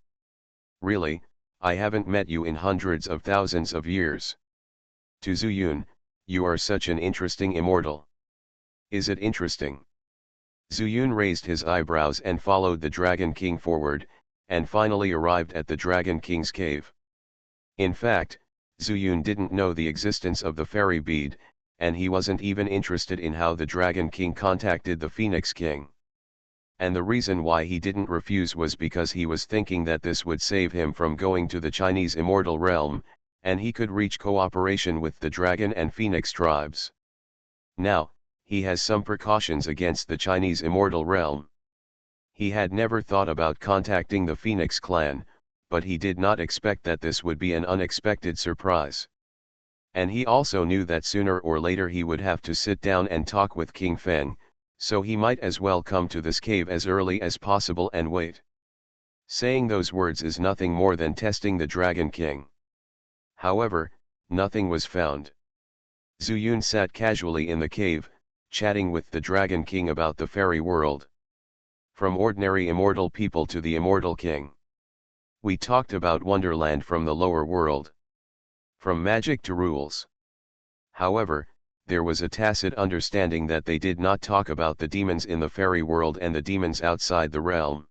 [SPEAKER 1] Really, I haven't met you in hundreds of thousands of years." To Zhu Yun, "You are such an interesting immortal." Is it interesting? Zhu Yun raised his eyebrows and followed the Dragon King forward, and finally arrived at the Dragon King's cave. In fact, Zhu Yun didn't know the existence of the fairy bead, and he wasn't even interested in how the Dragon King contacted the Phoenix King. And the reason why he didn't refuse was because he was thinking that this would save him from going to the Chinese immortal realm, and he could reach cooperation with the Dragon and Phoenix tribes. Now, he has some precautions against the Chinese immortal realm. He had never thought about contacting the Phoenix clan, but he did not expect that this would be an unexpected surprise. And he also knew that sooner or later he would have to sit down and talk with King Feng, so he might as well come to this cave as early as possible and wait. Saying those words is nothing more than testing the Dragon King. However, nothing was found. Zhu Yun sat casually in the cave, chatting with the Dragon King about the fairy world. From ordinary immortal people to the immortal king. We talked about Wonderland from the lower world. From magic to rules. However, there was a tacit understanding that they did not talk about the demons in the fairy world and the demons outside the realm.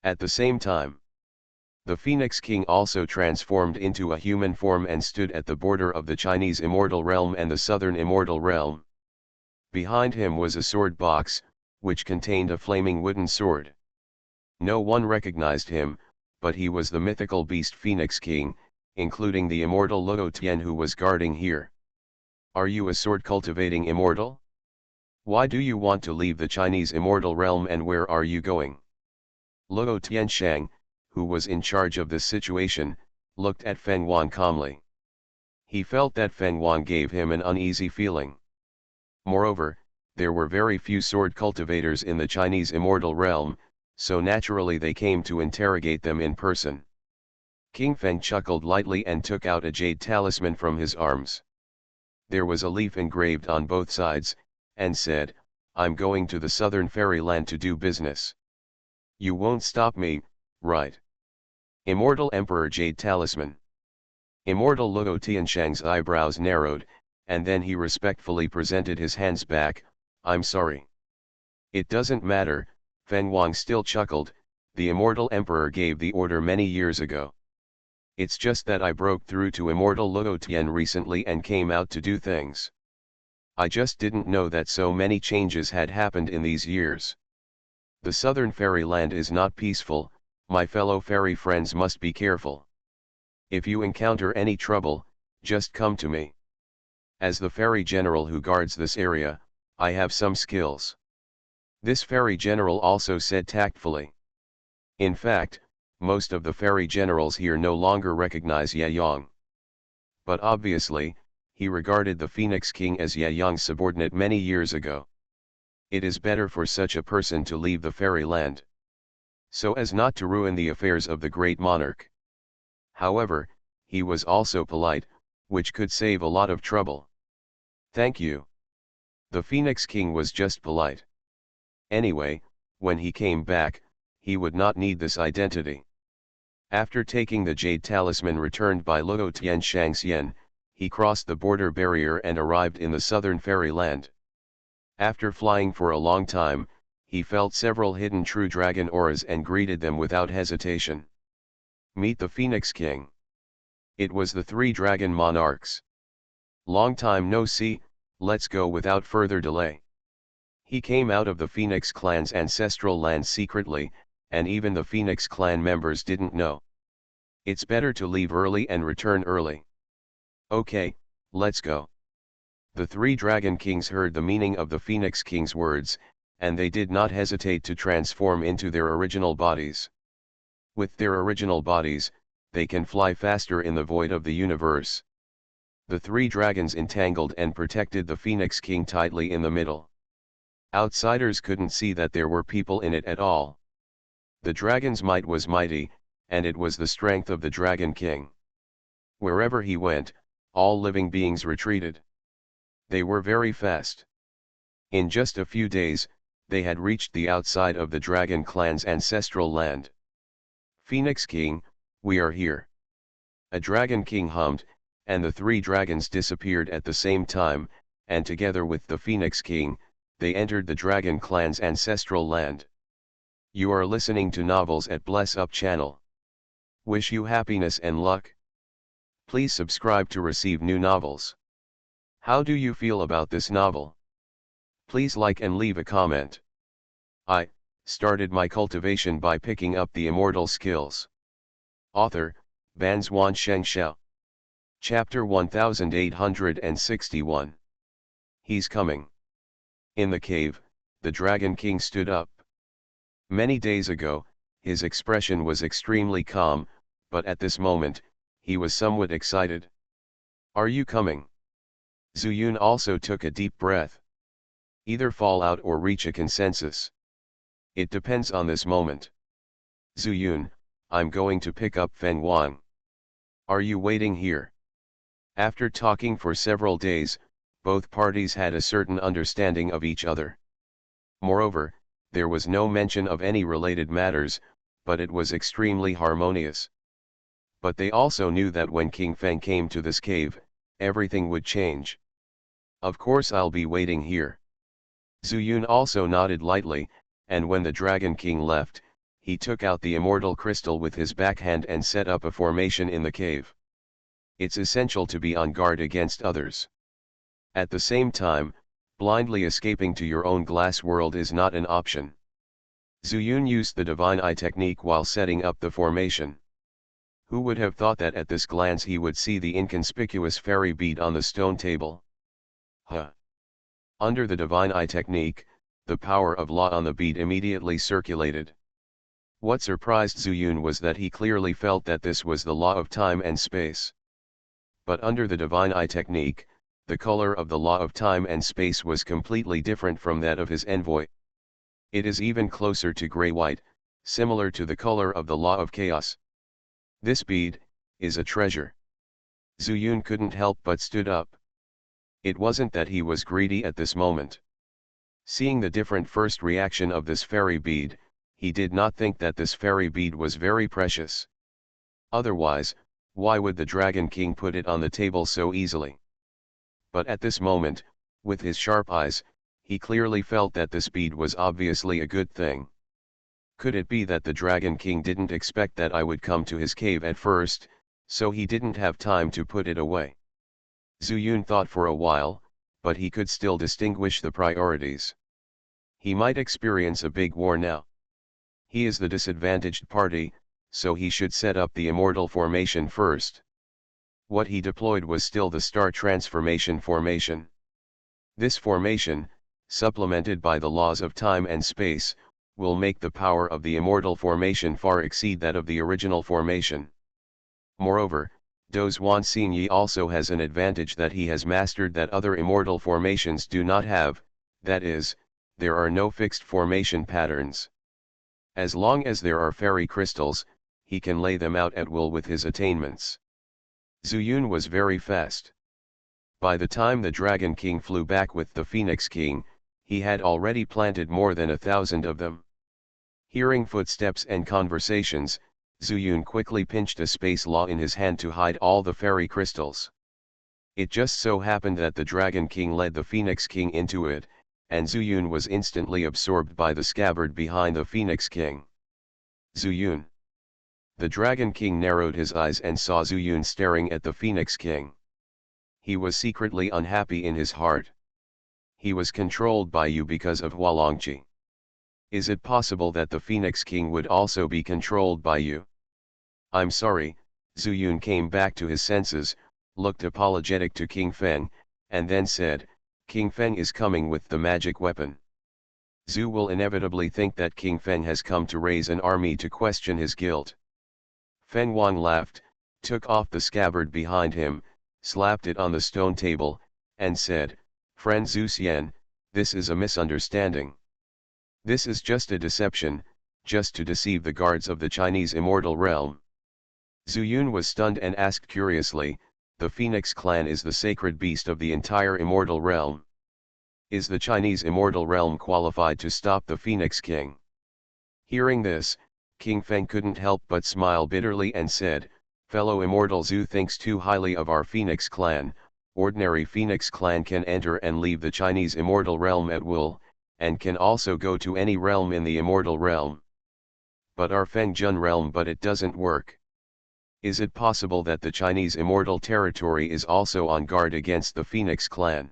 [SPEAKER 1] At the same time, the Phoenix King also transformed into a human form and stood at the border of the Chinese immortal realm and the southern immortal realm. Behind him was a sword box, which contained a flaming wooden sword. No one recognized him, but he was the mythical beast Phoenix King, including the immortal Luo Tian who was guarding here. Are you a sword-cultivating immortal? Why do you want to leave the Chinese immortal realm and where are you going? Luo Tianshang, who was in charge of this situation, looked at Feng Wan calmly. He felt that Feng Wan gave him an uneasy feeling. Moreover, there were very few sword cultivators in the Chinese immortal realm, so naturally they came to interrogate them in person. King Feng chuckled lightly and took out a jade talisman from his arms. There was a leaf engraved on both sides, and said, "I'm going to the southern fairyland to do business. You won't stop me, right?" Immortal Emperor Jade Talisman. Immortal Luo Tianshang's eyebrows narrowed, and then he respectfully presented his hands back. "I'm sorry." "It doesn't matter," Feng Wang still chuckled, "the Immortal Emperor gave the order many years ago. It's just that I broke through to Immortal Luo Tian recently and came out to do things. I just didn't know that so many changes had happened in these years. The southern fairyland is not peaceful, my fellow fairy friends must be careful. If you encounter any trouble, just come to me. As the fairy general who guards this area, I have some skills." This fairy general also said tactfully. In fact, most of the fairy generals here no longer recognize Ye Yang. But obviously, he regarded the Phoenix King as Ye Yang's subordinate many years ago. It is better for such a person to leave the fairyland, so as not to ruin the affairs of the great monarch. However, he was also polite, which could save a lot of trouble. "Thank you." The Phoenix King was just polite. Anyway, when he came back, he would not need this identity. After taking the jade talisman returned by Luo Tianshang Xian, he crossed the border barrier and arrived in the southern fairyland. After flying for a long time, he felt several hidden true dragon auras and greeted them without hesitation. "Meet the Phoenix King." It was the three dragon monarchs. "Long time no see, let's go without further delay." He came out of the Phoenix clan's ancestral land secretly, and even the Phoenix clan members didn't know. It's better to leave early and return early. "Okay, let's go." The three Dragon Kings heard the meaning of the Phoenix King's words, and they did not hesitate to transform into their original bodies. With their original bodies, they can fly faster in the void of the universe. The three dragons entangled and protected the Phoenix King tightly in the middle. Outsiders couldn't see that there were people in it at all. The dragon's might was mighty, and it was the strength of the Dragon King. Wherever he went, all living beings retreated. They were very fast. In just a few days, they had reached the outside of the Dragon clan's ancestral land. "Phoenix King, we are here." A Dragon King hummed, and the three dragons disappeared at the same time, and together with the Phoenix King, they entered the Dragon clan's ancestral land. You are listening to Novels at Bless Up channel. Wish you happiness and luck. Please subscribe to receive new novels. How do you feel about this novel? Please like and leave a comment. I started my cultivation by picking up the immortal skills. Author, Ban Zhuan Shengxiao. Chapter 1861. He's coming. In the cave, the Dragon King stood up. Many days ago, his expression was extremely calm, but at this moment, he was somewhat excited. Are you coming? Zhu Yun also took a deep breath. Either fall out or reach a consensus. It depends on this moment. Zhu Yun, I'm going to pick up Feng Wang. Are you waiting here? After talking for several days, both parties had a certain understanding of each other. Moreover, there was no mention of any related matters, but it was extremely harmonious. But they also knew that when King Feng came to this cave, everything would change. Of course I'll be waiting here. Zhu Yun also nodded lightly, and when the Dragon King left, he took out the immortal crystal with his backhand and set up a formation in the cave. It's essential to be on guard against others. At the same time, blindly escaping to your own glass world is not an option. Zhu Yun used the Divine Eye technique while setting up the formation. Who would have thought that at this glance he would see the inconspicuous fairy bead on the stone table? Under the Divine Eye technique, the power of law on the bead immediately circulated. What surprised Zhu Yun was that he clearly felt that this was the law of time and space. But under the Divine Eye technique, the color of the law of time and space was completely different from that of his envoy. It is even closer to gray-white, similar to the color of the law of chaos. This bead is a treasure. Zhu Yun couldn't help but stood up. It wasn't that he was greedy at this moment. Seeing the different first reaction of this fairy bead, he did not think that this fairy bead was very precious. Otherwise, why would the Dragon King put it on the table so easily? But at this moment, with his sharp eyes, he clearly felt that this bead was obviously a good thing. Could it be that the Dragon King didn't expect that I would come to his cave at first, so he didn't have time to put it away? Zhu Yun thought for a while, but he could still distinguish the priorities. He might experience a big war now. He is the disadvantaged party, so he should set up the immortal formation first. What he deployed was still the star transformation formation. This formation, supplemented by the laws of time and space, will make the power of the immortal formation far exceed that of the original formation. Moreover, Dozhuan Xinyi also has an advantage that he has mastered that other immortal formations do not have, that is, there are no fixed formation patterns. As long as there are fairy crystals, he can lay them out at will with his attainments. Zhu Yun was very fast. By the time the Dragon King flew back with the Phoenix King, he had already planted more than 1,000 of them. Hearing footsteps and conversations, Zhu Yun quickly pinched a space law in his hand to hide all the fairy crystals. It just so happened that the Dragon King led the Phoenix King into it, and Zhu Yun was instantly absorbed by the scabbard behind the Phoenix King. Zhu Yun. The Dragon King narrowed his eyes and saw Zhu Yun staring at the Phoenix King. He was secretly unhappy in his heart. He was controlled by you because of Hualongqi. Is it possible that the Phoenix King would also be controlled by you? I'm sorry. Zhu Yun came back to his senses, looked apologetic to King Feng, and then said, King Feng is coming with the magic weapon. Zhu will inevitably think that King Feng has come to raise an army to question his guilt. Feng Wang laughed, took off the scabbard behind him, slapped it on the stone table, and said, "Friend Zhu Xian, this is a misunderstanding. This is just a deception, just to deceive the guards of the Chinese immortal realm." Zhu Yun was stunned and asked curiously, "The Phoenix clan is the sacred beast of the entire immortal realm. Is the Chinese immortal realm qualified to stop the Phoenix King?" Hearing this, King Feng couldn't help but smile bitterly and said, "Fellow immortal Zhu thinks too highly of our Phoenix clan. Ordinary Phoenix clan can enter and leave the Chinese immortal realm at will, and can also go to any realm in the immortal realm. But our Feng Jun realm, but it doesn't work. Is it possible that the Chinese immortal territory is also on guard against the Phoenix clan?"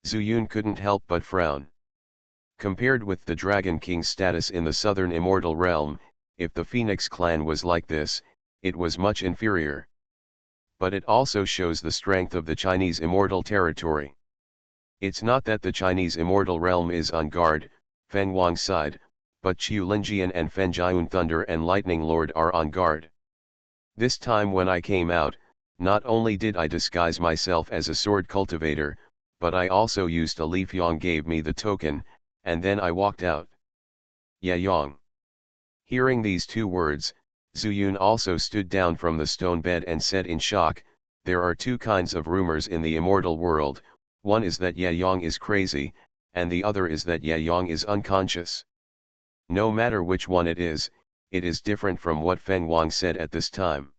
[SPEAKER 1] Zhu Yun couldn't help but frown. Compared with the Dragon King's status in the southern immortal realm, if the Phoenix clan was like this, it was much inferior. But it also shows the strength of the Chinese immortal territory. It's not that the Chinese immortal realm is on guard, Feng Wang's side, but Qiu Linjian and Fen Jiayun Thunder and Lightning Lord are on guard. This time when I came out, not only did I disguise myself as a sword cultivator, but I also used a Li Feng gave me the token, and then I walked out. Ye Yang. Hearing these two words, Zhu Yun also stood down from the stone bed and said in shock, "There are two kinds of rumors in the immortal world, one is that Ye Yang is crazy, and the other is that Ye Yang is unconscious. No matter which one it is different from what Feng Wang said at this time.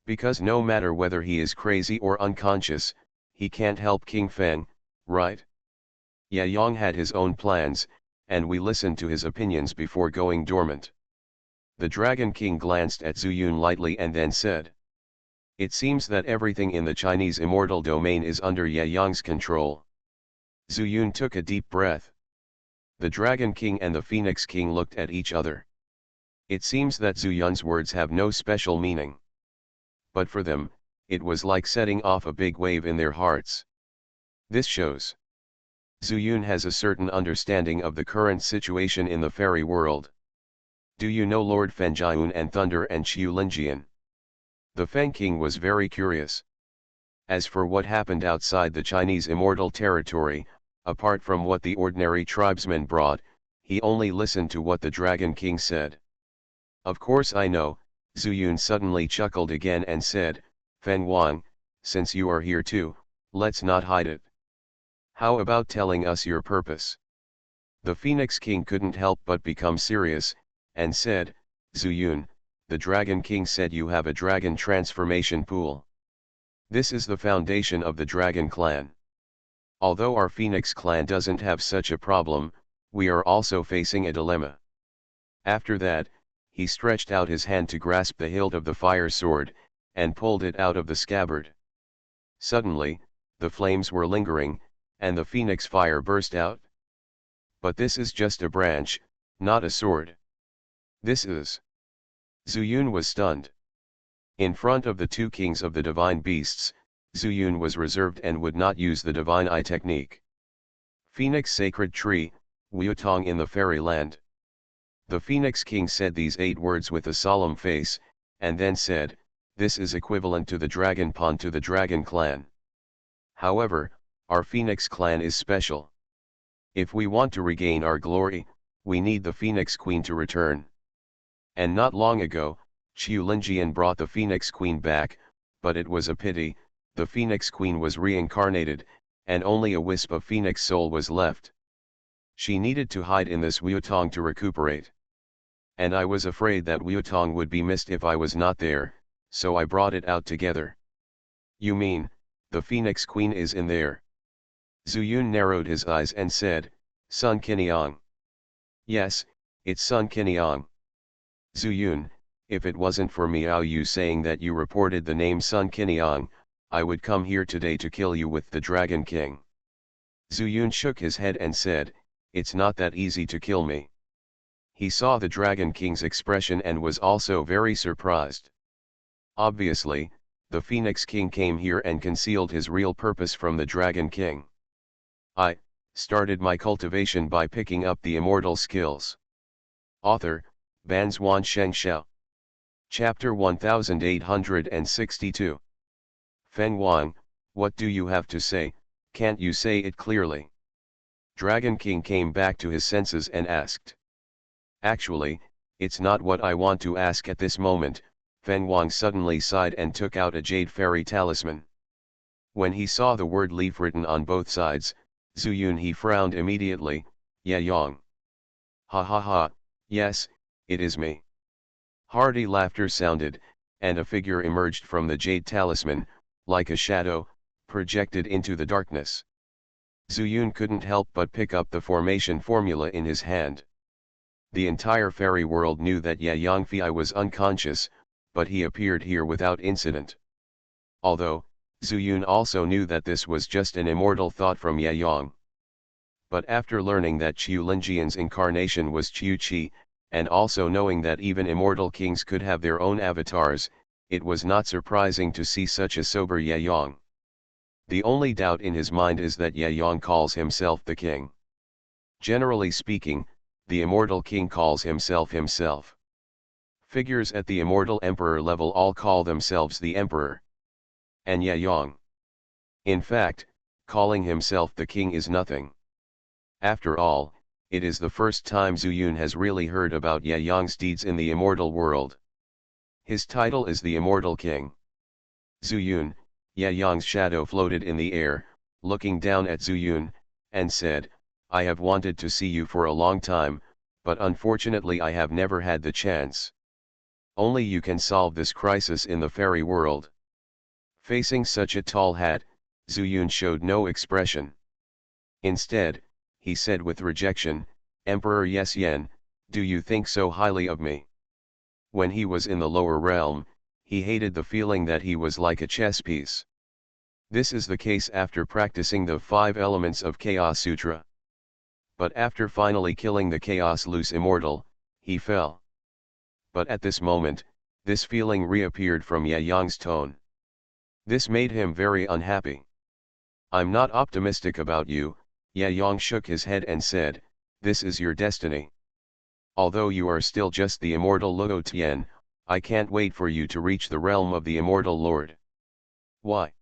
[SPEAKER 1] Because no matter whether he is crazy or unconscious, he can't help King Feng, right? Ye Yang had his own plans, and we listened to his opinions before going dormant." The Dragon King glanced at Zhu Yun lightly and then said, "It seems that everything in the Chinese immortal domain is under Ye Yang's control." Zhu Yun took a deep breath. The Dragon King and the Phoenix King looked at each other. It seems that Zhu Yun's words have no special meaning. But for them, it was like setting off a big wave in their hearts. This shows Zhu Yun has a certain understanding of the current situation in the fairy world. "Do you know Lord Fen Jiayun and Thunder and Qiu Linjian?" The Feng King was very curious. As for what happened outside the Chinese immortal territory, apart from what the ordinary tribesmen brought, he only listened to what the Dragon King said. "Of course I know," Zhu Yun suddenly chuckled again and said, "Feng Wang, since you are here too, let's not hide it. How about telling us your purpose?" The Phoenix King couldn't help but become serious, and said, "Zhu Yun, the Dragon King said you have a dragon transformation pool. This is the foundation of the Dragon Clan. Although our Phoenix Clan doesn't have such a problem, we are also facing a dilemma." After that, he stretched out his hand to grasp the hilt of the fire sword, and pulled it out of the scabbard. Suddenly, the flames were lingering, and the phoenix fire burst out. "But this is just a branch, not a sword. This is..." Zhu Yun was stunned. In front of the two kings of the divine beasts, Zhu Yun was reserved and would not use the divine eye technique. "Phoenix sacred tree, Wuotong in the fairyland." The Phoenix King said these 8 words with a solemn face, and then said, "This is equivalent to the Dragon Pond to the Dragon Clan. However, our Phoenix Clan is special. If we want to regain our glory, we need the Phoenix Queen to return. And not long ago, Qiu Linjian brought the Phoenix Queen back, but it was a pity, the Phoenix Queen was reincarnated, and only a wisp of Phoenix soul was left. She needed to hide in this Wuotong to recuperate. And I was afraid that Wuotong would be missed if I was not there, so I brought it out together." "You mean, the Phoenix Queen is in there?" Zhu Yun narrowed his eyes and said, "Sun Qiniang." "Yes, it's Sun Qiniang. Zhu Yun, if it wasn't for Miao Yu saying that you reported the name Sun Qiniang, I would come here today to kill you with the Dragon King." Zhu Yun shook his head and said, "It's not that easy to kill me." He saw the Dragon King's expression and was also very surprised. Obviously, the Phoenix King came here and concealed his real purpose from the Dragon King. "I started my cultivation by picking up the immortal skills." Author, Banzuan Shengshao. Chapter 1862. Feng Wang, what do you have to say, can't you say it clearly? Dragon King came back to his senses and asked. Actually, it's not what I want to ask at this moment, Feng Wang suddenly sighed and took out a jade fairy talisman. When he saw the word leaf written on both sides, Zhu Yun he frowned immediately. Ya Yang. Ha ha ha, yes, it is me. Hearty laughter sounded, and a figure emerged from the jade talisman, like a shadow, projected into the darkness. Zhu Yun couldn't help but pick up the formation formula in his hand. The entire fairy world knew that Ya Yangfei was unconscious, but he appeared here without incident. Although, Zhu Yun also knew that this was just an immortal thought from Ya Yang. But after learning that Qiu Linjian's incarnation was Qiu Qi, and also knowing that even immortal kings could have their own avatars, it was not surprising to see such a sober Ya Yang. The only doubt in his mind is that Ya Yang calls himself the king. Generally speaking, the immortal king calls himself himself. Figures at the immortal emperor level all call themselves the emperor. And Ya Yang. In fact, calling himself the king is nothing. After all, it is the first time Zhu Yun has really heard about Ya Yang's deeds in the immortal world. His title is the Immortal King. Zhu Yun, Ya Yang's shadow floated in the air, looking down at Zhu Yun, and said, I have wanted to see you for a long time, but unfortunately I have never had the chance. Only you can solve this crisis in the fairy world. Facing such a tall hat, Zhu Yun showed no expression. Instead, he said with rejection, Emperor Yes Yen, do you think so highly of me? When he was in the lower realm, he hated the feeling that he was like a chess piece. This is the case after practicing the 5 elements of Chaos Sutra. But after finally killing the Chaos Loose Immortal, he fell. But at this moment, this feeling reappeared from Ya Yang's tone. This made him very unhappy. I'm not optimistic about you, Ya Yang shook his head and said, this is your destiny. Although you are still just the immortal Luo Tian, I can't wait for you to reach the realm of the immortal Lord. Why?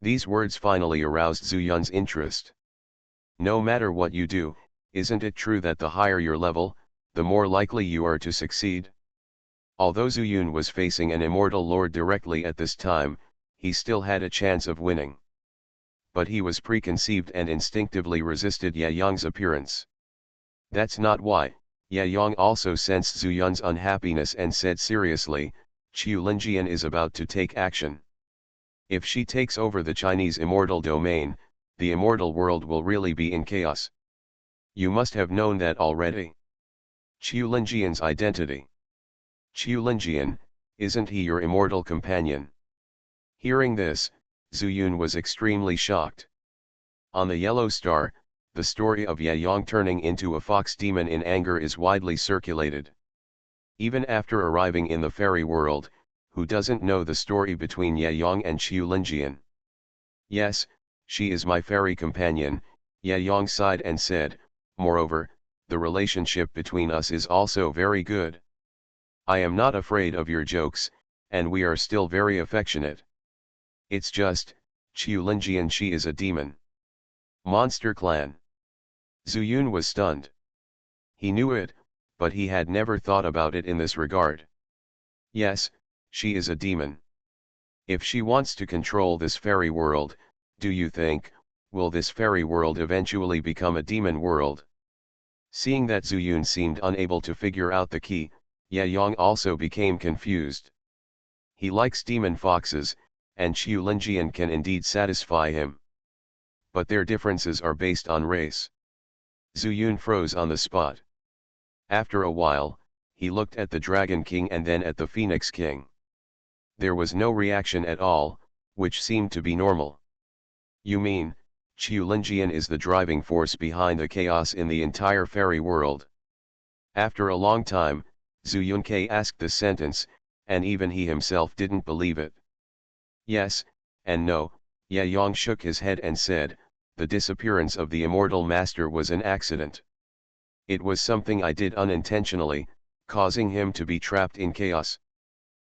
[SPEAKER 1] These words finally aroused Zhu Yun's interest. No matter what you do, isn't it true that the higher your level, the more likely you are to succeed? Although Zhu Yun was facing an immortal lord directly at this time, he still had a chance of winning. But he was preconceived and instinctively resisted Ya Yang's appearance. That's not why. Ya Yang also sensed Zhu Yun's unhappiness and said seriously, Qiu Linjian is about to take action. If she takes over the Chinese immortal domain, the immortal world will really be in chaos. You must have known that already. Qiu Linjian's identity. Qiu Linjian, isn't he your immortal companion? Hearing this, Zhu Yun was extremely shocked. On the Yellow Star, the story of Ya Yang turning into a fox demon in anger is widely circulated. Even after arriving in the fairy world, who doesn't know the story between Ya Yang and Qiu Linjian? Yes, she is my fairy companion, Ya Yang sighed and said, moreover, the relationship between us is also very good. I am not afraid of your jokes, and we are still very affectionate. It's just, Qiu Linjian, she is a demon. Monster Clan. Zhu Yun was stunned. He knew it, but he had never thought about it in this regard. Yes, she is a demon. If she wants to control this fairy world, do you think, will this fairy world eventually become a demon world? Seeing that Zhu Yun seemed unable to figure out the key, Ya Yang also became confused. He likes demon foxes, and Qiu Linjian can indeed satisfy him. But their differences are based on race. Zhu Yun froze on the spot. After a while, he looked at the Dragon King and then at the Phoenix King. There was no reaction at all, which seemed to be normal. You mean, Qiu Linjian is the driving force behind the chaos in the entire fairy world? After a long time, Zhu Yunke asked this sentence, and even he himself didn't believe it. Yes, and no, Ya Yang shook his head and said, the disappearance of the immortal master was an accident. It was something I did unintentionally, causing him to be trapped in chaos.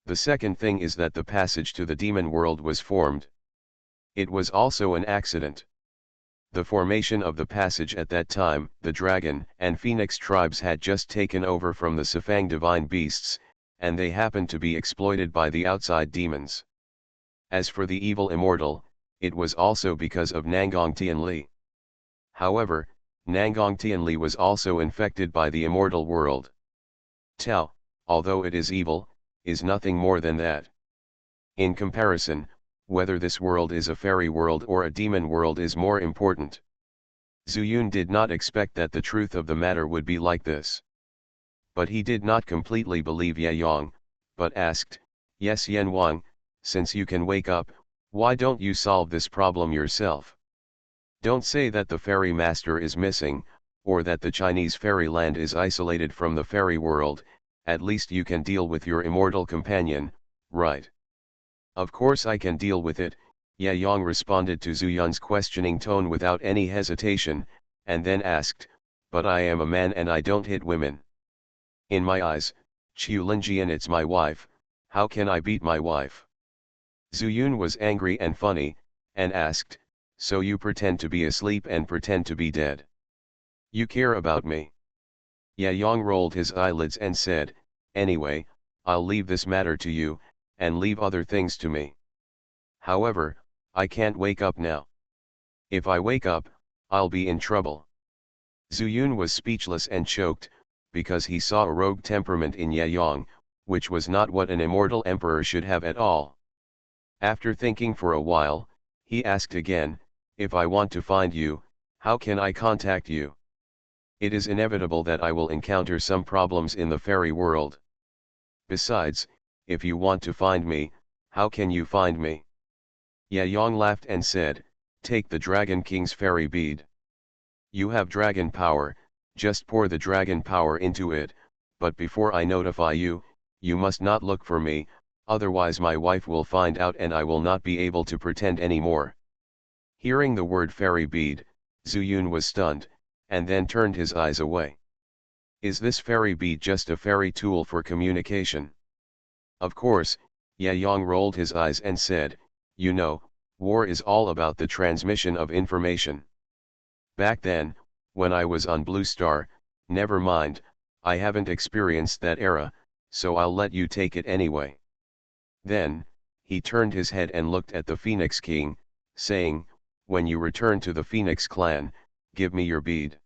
[SPEAKER 1] The second thing is that the passage to the demon world was formed. It was also an accident. The formation of the passage at that time, the dragon and phoenix tribes had just taken over from the Sifang divine beasts, and they happened to be exploited by the outside demons. As for the evil immortal, it was also because of Nangong Tianli. However, Nangong Tianli was also infected by the immortal world. Tao, although it is evil, is nothing more than that. In comparison, whether this world is a fairy world or a demon world is more important. Zuyun did not expect that the truth of the matter would be like this. But he did not completely believe Ye Yang, but asked, "Yes, Yen Wang, since you can wake up, why don't you solve this problem yourself? Don't say that the fairy master is missing, or that the Chinese fairy land is isolated from the fairy world, at least you can deal with your immortal companion, right?" "Of course I can deal with it," Ye Yang responded to Zuyun's questioning tone without any hesitation, and then asked, "But I am a man and I don't hit women. In my eyes, Qiu Linjian it's my wife, how can I beat my wife?" Zuyun was angry and funny, and asked, "So you pretend to be asleep and pretend to be dead? You care about me?" Ye Yang rolled his eyelids and said, "Anyway, I'll leave this matter to you, and leave other things to me. However, I can't wake up now. If I wake up, I'll be in trouble." Zuyun was speechless and choked, because he saw a rogue temperament in Ye Yang, which was not what an immortal emperor should have at all. After thinking for a while, he asked again, "If I want to find you, how can I contact you? It is inevitable that I will encounter some problems in the fairy world. Besides, if you want to find me, how can you find me?" Ye Yang laughed and said, "Take the Dragon King's fairy bead. You have dragon power, just pour the dragon power into it, but before I notify you, you must not look for me, otherwise my wife will find out and I will not be able to pretend anymore." Hearing the word fairy bead, Zuyun was stunned, and then turned his eyes away. Is this fairy bead just a fairy tool for communication? Of course, Ye Yang rolled his eyes and said, "You know, war is all about the transmission of information. Back then, when I was on Blue Star, never mind, I haven't experienced that era, so I'll let you take it anyway." Then, he turned his head and looked at the Phoenix King, saying, "When you return to the Phoenix clan, give me your bead.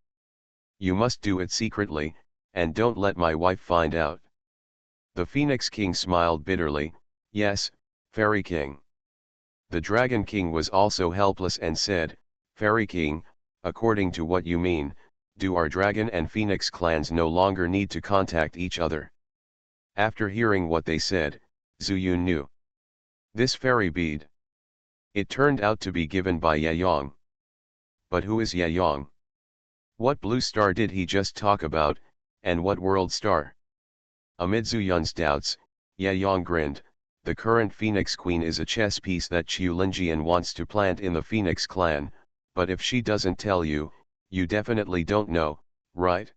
[SPEAKER 1] You must do it secretly, and don't let my wife find out." The Phoenix King smiled bitterly, "Yes, Fairy King." The Dragon King was also helpless and said, "Fairy King, according to what you mean, do our Dragon and Phoenix clans no longer need to contact each other?" After hearing what they said, Zuyun knew. This fairy bead. It turned out to be given by Ye Yang. But who is Ye Yang? What blue star did he just talk about, and what world star? Amid Zuyun's doubts, Ye Yang grinned. The current Phoenix Queen is a chess piece that Qiu Linjian wants to plant in the Phoenix clan, but if she doesn't tell you, you definitely don't know, right?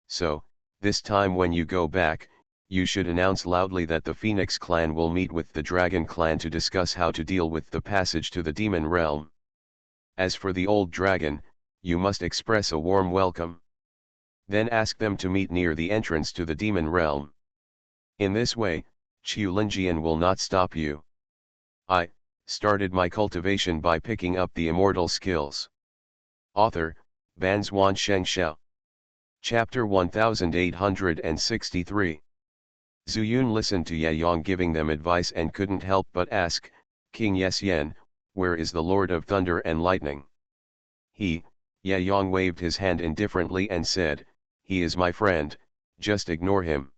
[SPEAKER 1] So, this time when you go back, you should announce loudly that the Phoenix clan will meet with the Dragon clan to discuss how to deal with the passage to the demon realm. As for the old dragon, you must express a warm welcome. Then ask them to meet near the entrance to the demon realm. In this way, Qiu Linjian will not stop you. I started my cultivation by picking up the immortal skills. Author, Banzuan Shengxiao. Chapter 1863. Zuyun listened to Ye Yang giving them advice and couldn't help but ask, "King Yesyen, where is the Lord of Thunder and Lightning?" Ye Yang waved his hand indifferently and said, "He is my friend, just ignore him."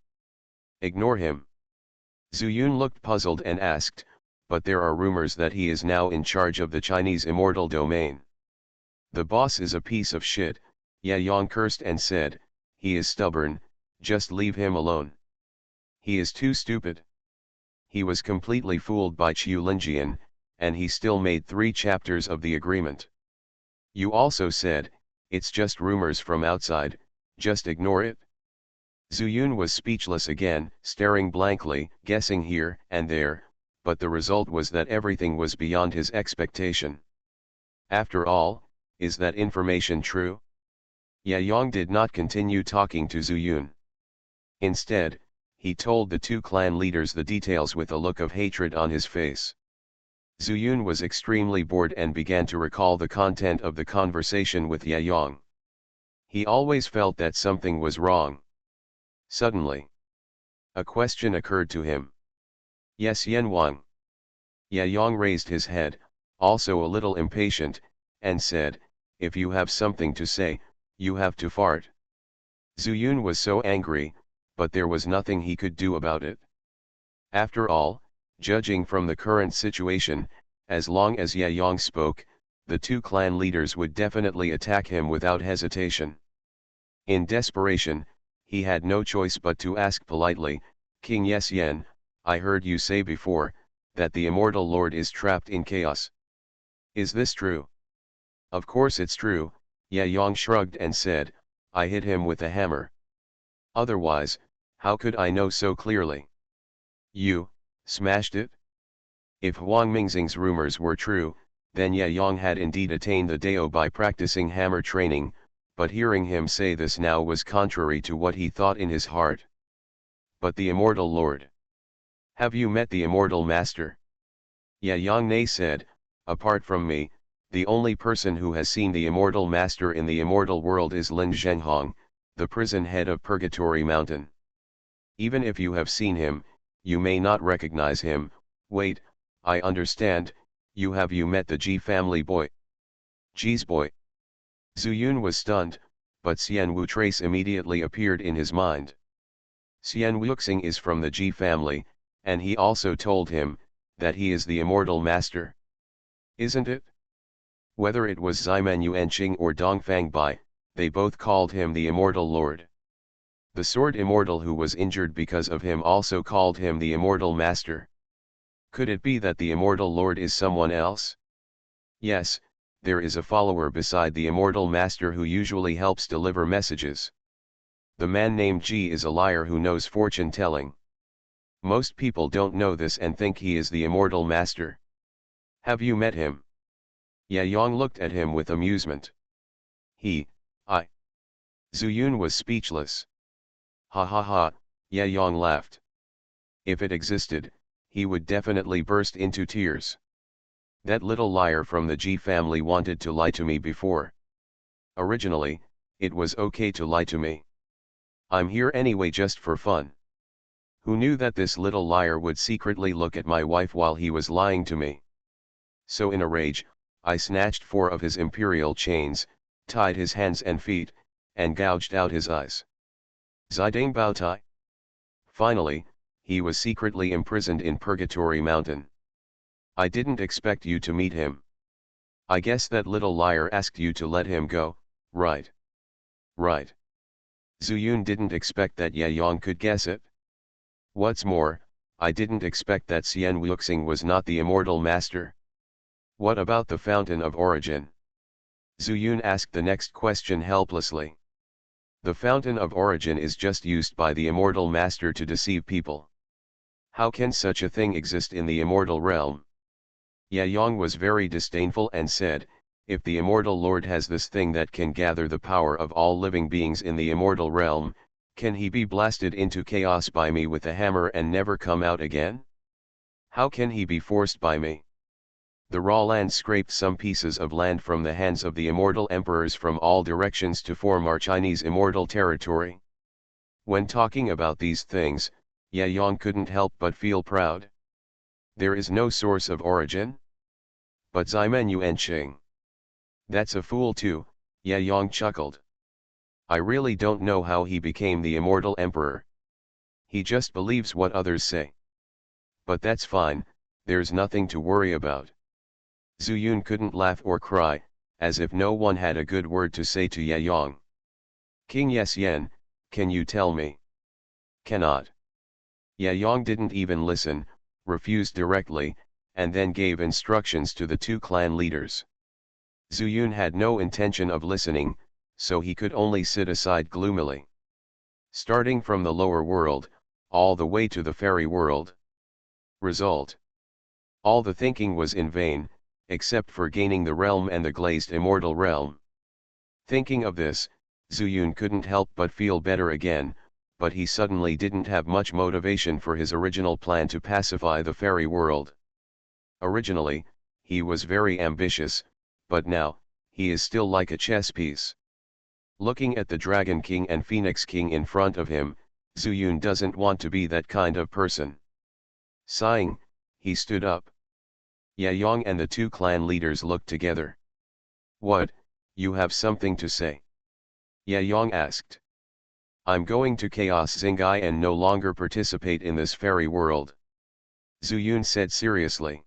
[SPEAKER 1] "Ignore him?" Zuyun looked puzzled and asked, "But there are rumors that he is now in charge of the Chinese immortal domain." "The boss is a piece of shit," Ye Yang cursed and said, "He is stubborn, just leave him alone. He is too stupid." He was completely fooled by Qiu Linjian, and he still made 3 chapters of the agreement. "You also said, it's just rumors from outside, just ignore it?" Zuyun was speechless again, staring blankly, guessing here and there, but the result was that everything was beyond his expectation. After all, is that information true? Ye Yong did not continue talking to Zhu Yun. Instead, he told the two clan leaders the details with a look of hatred on his face. Zhu Yun was extremely bored and began to recall the content of the conversation with Ye Yong. He always felt that something was wrong. Suddenly, a question occurred to him. Yes, Yen Wang. Ye Yong raised his head, also a little impatient, and said, if you have something to say, you have to fart. Zhu Yun was so angry, but there was nothing he could do about it. After all, judging from the current situation, as long as Ye Yong spoke, the two clan leaders would definitely attack him without hesitation. In desperation, he had no choice but to ask politely, King Yes Yen, I heard you say before, that the immortal lord is trapped in chaos. Is this true? Of course it's true, Ye Yong shrugged and said, I hit him with a hammer. Otherwise, how could I know so clearly? You smashed it? If Huang Mingxing's rumors were true, then Ye Yong had indeed attained the Dao by practicing hammer training, but hearing him say this now was contrary to what he thought in his heart. But the immortal lord. Have you met the immortal master? Ye Yong said, apart from me, the only person who has seen the immortal master in the immortal world is Lin Zhenghong, the prison head of Purgatory Mountain. Even if you have seen him, you may not recognize him. Wait, I understand, you met the Ji family boy. Ji's boy. Zhu Yun was stunned, but Xian Wu trace immediately appeared in his mind. Xian Wuxing is from the Ji family, and he also told him, that he is the immortal master. Isn't it? Whether it was Ziman Yuanqing or Dongfang Bai, they both called him the immortal lord. The sword immortal who was injured because of him also called him the immortal master. Could it be that the immortal lord is someone else? Yes, there is a follower beside the immortal master who usually helps deliver messages. The man named Ji is a liar who knows fortune telling. Most people don't know this and think he is the immortal master. Have you met him? Ye Yong looked at him with amusement. I. Zhu Yun was speechless. Ha ha ha, Ye Yong laughed. If it existed, he would definitely burst into tears. That little liar from the Ji family wanted to lie to me before. Originally, it was okay to lie to me. I'm here anyway just for fun. Who knew that this little liar would secretly look at my wife while he was lying to me? So in a rage, I snatched 4 of his imperial chains, tied his hands and feet, and gouged out his eyes. Zidang Baotai. Finally, he was secretly imprisoned in Purgatory Mountain. I didn't expect you to meet him. I guess that little liar asked you to let him go, right? Right. Zhu Yun didn't expect that Ye Yong could guess it. What's more, I didn't expect that Xian Wuxing was not the immortal master. What about the Fountain of Origin? Zhu Yun asked the next question helplessly. The Fountain of Origin is just used by the immortal master to deceive people. How can such a thing exist in the immortal realm? Ye Yong was very disdainful and said, if the immortal lord has this thing that can gather the power of all living beings in the immortal realm, can he be blasted into chaos by me with a hammer and never come out again? How can he be forced by me? The raw land scraped some pieces of land from the hands of the immortal emperors from all directions to form our Chinese immortal territory. When talking about these things, Ye Yong couldn't help but feel proud. There is no source of origin? But Ziman Yuanqing. That's a fool too, Ye Yong chuckled. I really don't know how he became the immortal emperor. He just believes what others say. But that's fine, there's nothing to worry about. Zhu Yun couldn't laugh or cry, as if no one had a good word to say to Ye Yong. King Yes Yen, can you tell me? Cannot. Ye Yong didn't even listen, refused directly, and then gave instructions to the two clan leaders. Zhu Yun had no intention of listening, so he could only sit aside gloomily. Starting from the lower world, all the way to the fairy world. Result. All the thinking was in vain, except for gaining the realm and the glazed immortal realm. Thinking of this, Zuyun couldn't help but feel better again, but he suddenly didn't have much motivation for his original plan to pacify the fairy world. Originally, he was very ambitious, but now, he is still like a chess piece. Looking at the Dragon King and Phoenix King in front of him, Zuyun doesn't want to be that kind of person. Sighing, he stood up. Yaoyong and the two clan leaders looked together. "What, you have something to say?" Yaoyong asked. "I'm going to Chaos Zingai and no longer participate in this fairy world," Zuyun said seriously.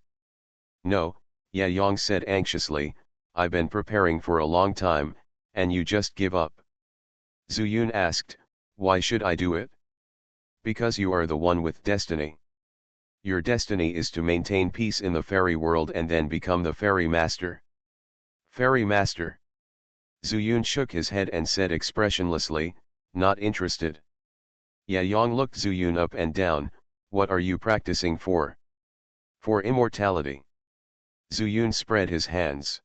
[SPEAKER 1] "No," Yaoyong said anxiously, "I've been preparing for a long time, and you just give up." Zuyun asked, "Why should I do it?" "Because you are the one with destiny. Your destiny is to maintain peace in the fairy world and then become the fairy master." "Fairy master?" Zuyun shook his head and said expressionlessly, "Not interested." Yaoyong looked Zuyun up and down. "What are you practicing for?" "For immortality." Zuyun spread his hands.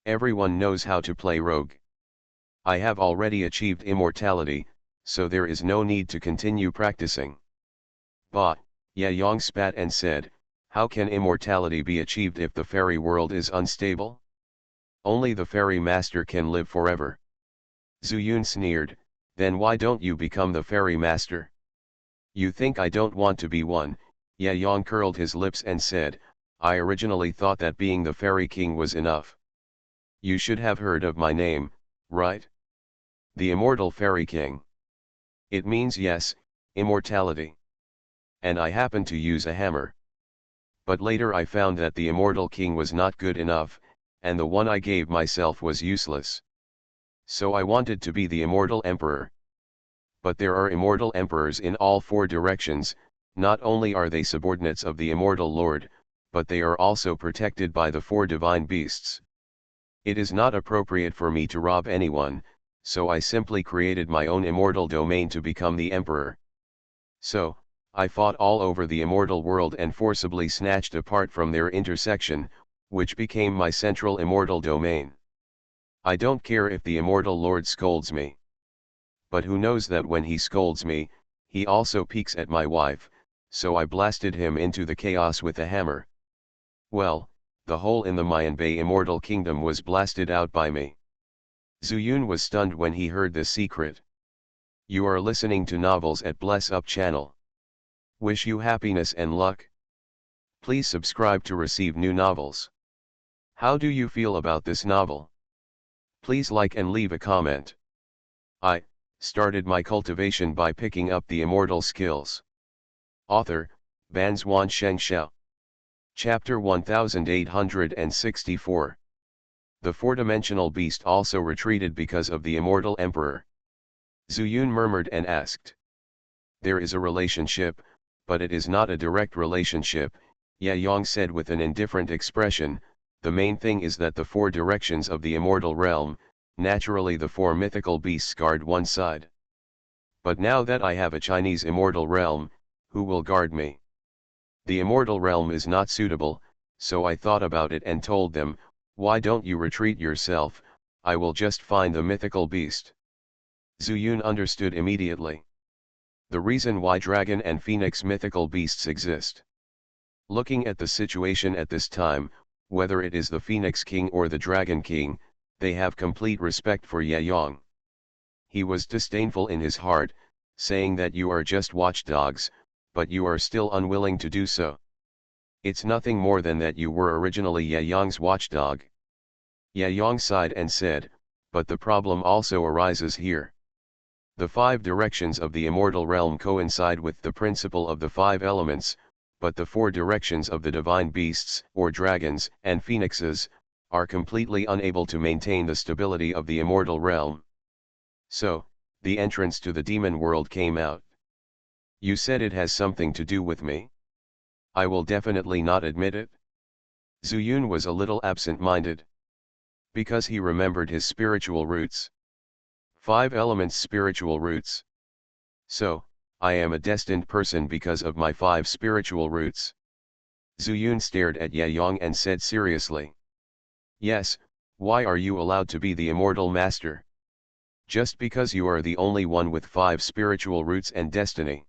[SPEAKER 1] "Everyone knows how to play rogue. I have already achieved immortality, so there is no need to continue practicing." "Bah," Yaoyong spat and said, "how can immortality be achieved if the fairy world is unstable? Only the fairy master can live forever." Zuyun sneered, "Then why don't you become the fairy master?" "You think I don't want to be one?" Yaoyong curled his lips and said, "I originally thought that being the fairy king was enough. You should have heard of my name, right? The immortal fairy king. It means yes, immortality. And I happen to use a hammer. But later I found that the immortal king was not good enough, and the one I gave myself was useless. So I wanted to be the immortal emperor. But there are immortal emperors in all four directions. Not only are they subordinates of the immortal lord, but they are also protected by the four divine beasts. It is not appropriate for me to rob anyone, so I simply created my own immortal domain to become the emperor. So, I fought all over the immortal world and forcibly snatched a part from their intersection, which became my central immortal domain. I don't care if the immortal lord scolds me. But who knows that when he scolds me, he also peeks at my wife, so I blasted him into the chaos with a hammer. Well, the hole in the Mayan Bay immortal kingdom was blasted out by me." Zuyun was stunned when he heard this secret. You are listening to Novels at Bless Up channel. Wish you happiness and luck. Please subscribe to receive new novels. How do you feel about this novel? Please like and leave a comment. I started my cultivation by picking up the immortal skills. Author, Banzuan Shengxiao. Chapter 1864. The four-dimensional beast also retreated because of the immortal emperor. Zuyun murmured and asked. There is a relationship, but it is not a direct relationship, Yaoyong said with an indifferent expression. The main thing is that the four directions of the immortal realm, naturally the four mythical beasts guard one side. But now that I have a Chinese immortal realm, who will guard me? The immortal realm is not suitable, so I thought about it and told them, why don't you retreat yourself, I will just find the mythical beast. Zuyun understood immediately. The reason why dragon and phoenix mythical beasts exist. Looking at the situation at this time, whether it is the Phoenix King or the Dragon King, they have complete respect for Yaoyong. He was disdainful in his heart, saying that you are just watchdogs, but you are still unwilling to do so. It's nothing more than that you were originally Yaoyong's watchdog. Yaoyong sighed and said, but the problem also arises here. The five directions of the immortal realm coincide with the principle of the five elements, but the four directions of the divine beasts, or dragons, and phoenixes, are completely unable to maintain the stability of the immortal realm. So, the entrance to the demon world came out. You said it has something to do with me? I will definitely not admit it. Zuyun was a little absent-minded. Because he remembered his spiritual roots. 5 elements spiritual roots. So, I am a destined person because of my 5 spiritual roots. Zhu Yun stared at Ye Yong and said seriously. Yes, why are you allowed to be the immortal master? Just because you are the only one with 5 spiritual roots and destiny.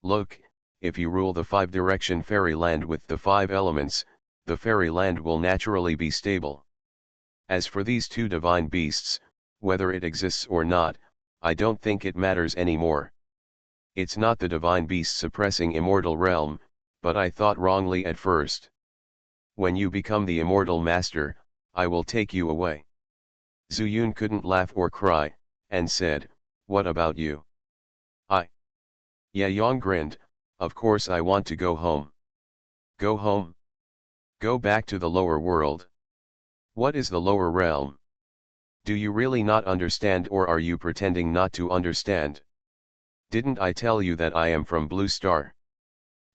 [SPEAKER 1] Look, if you rule the 5-direction fairyland with the 5 elements, the fairyland will naturally be stable. As for these 2 divine beasts, whether it exists or not, I don't think it matters anymore. It's not the divine beast suppressing immortal realm, but I thought wrongly at first. When you become the immortal master, I will take you away. Zhu Yun couldn't laugh or cry, and said, what about you? Ye Yong grinned, of course I want to go home. Go home? Go back to the lower world. What is the lower realm? Do you really not understand, or are you pretending not to understand? Didn't I tell you that I am from Blue Star?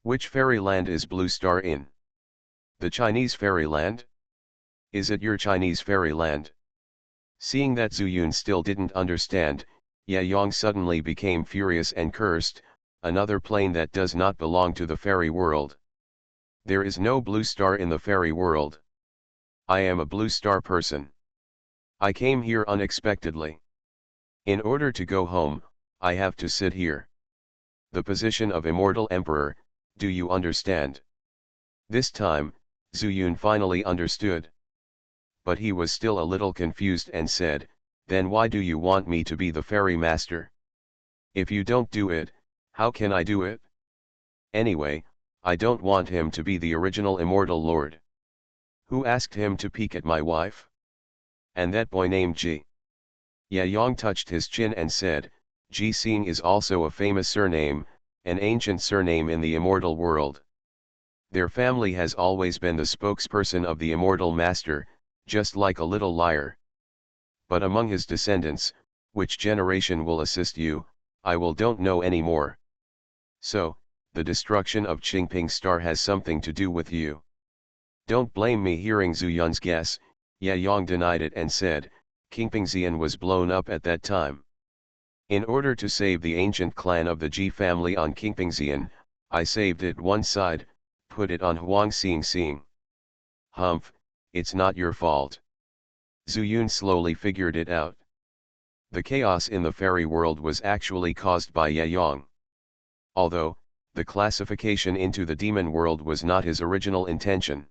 [SPEAKER 1] Which fairyland is Blue Star in? The Chinese fairyland? Is it your Chinese fairyland? Seeing that Zhu Yun still didn't understand, Ye Yong suddenly became furious and cursed, another plane that does not belong to the fairy world. There is no blue star in the fairy world. I am a blue star person. I came here unexpectedly. In order to go home, I have to sit here. The position of immortal emperor, do you understand? This time, Zhu Yun finally understood. But he was still a little confused and said, then why do you want me to be the fairy master? If you don't do it, how can I do it? Anyway, I don't want him to be the original immortal lord. Who asked him to peek at my wife? And that boy named Ji. Ye Yong touched his chin and said, Ji Xing is also a famous surname, an ancient surname in the immortal world. Their family has always been the spokesperson of the immortal master, just like a little liar. But among his descendants, which generation will assist you, I don't know anymore. So, the destruction of Qingping Star has something to do with you. Don't blame me. Hearing Zhu Yun's guess, Ye Yong denied it and said, Qingpingxian was blown up at that time. In order to save the ancient clan of the Ji family on Qingpingxian, I saved it one side, put it on Huang Xing. Humph, it's not your fault. Zhu Yun slowly figured it out. The chaos in the fairy world was actually caused by Ye Yong. Although, the classification into the demon world was not his original intention.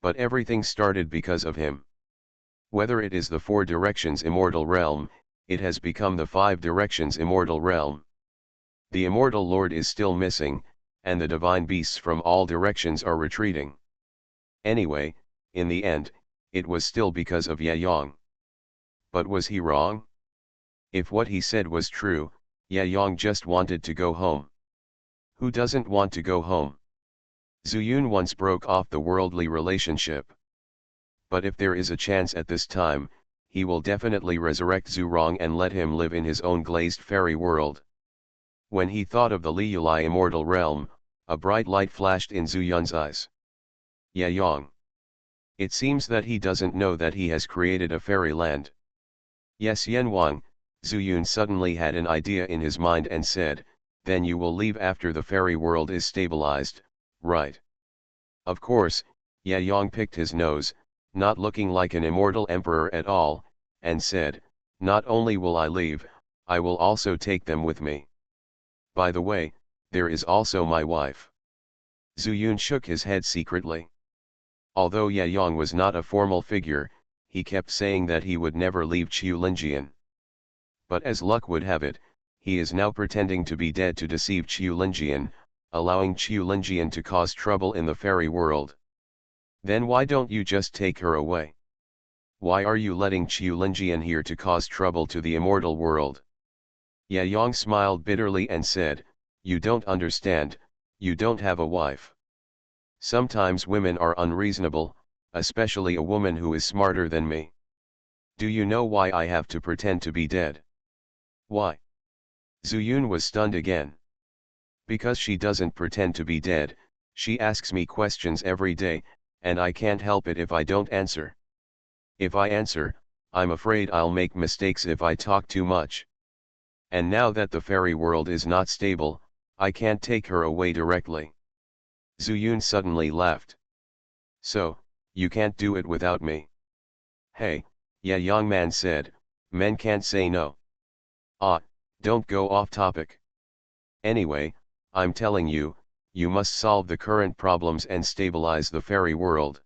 [SPEAKER 1] But everything started because of him. Whether it is the 4 directions immortal realm, it has become the 5 directions immortal realm. The immortal lord is still missing, and the divine beasts from all directions are retreating. Anyway, in the end, it was still because of Ye Yong. But was he wrong? If what he said was true, Ye Yong just wanted to go home. Who doesn't want to go home? Zhu Yun once broke off the worldly relationship. But if there is a chance at this time, he will definitely resurrect Zhu Rong and let him live in his own glazed fairy world. When he thought of the Liulai immortal realm, a bright light flashed in Zhu Yun's eyes. Ye Yong. It seems that he doesn't know that he has created a fairyland. Yes, Yen Wang. Zhu Yun suddenly had an idea in his mind and said, then you will leave after the fairy world is stabilized, right? Of course, Ye Yong picked his nose, not looking like an immortal emperor at all, and said, not only will I leave, I will also take them with me. By the way, there is also my wife. Zhu Yun shook his head secretly. Although Ye Yong was not a formal figure, he kept saying that he would never leave Qiu Linjian. But as luck would have it, he is now pretending to be dead to deceive Qiu Linjian, allowing Qiu Linjian to cause trouble in the fairy world. Then why don't you just take her away? Why are you letting Qiu Linjian here to cause trouble to the immortal world? Ye Yong smiled bitterly and said, you don't understand, you don't have a wife. Sometimes women are unreasonable, especially a woman who is smarter than me. Do you know why I have to pretend to be dead? Why? Zhu Yun was stunned again. Because she doesn't pretend to be dead, she asks me questions every day, and I can't help it if I don't answer. If I answer, I'm afraid I'll make mistakes if I talk too much. And now that the fairy world is not stable, I can't take her away directly. Zuyun suddenly laughed. So, you can't do it without me. Hey, yeah, young man said, men can't say no. Ah, don't go off topic. Anyway, I'm telling you, you must solve the current problems and stabilize the fairy world.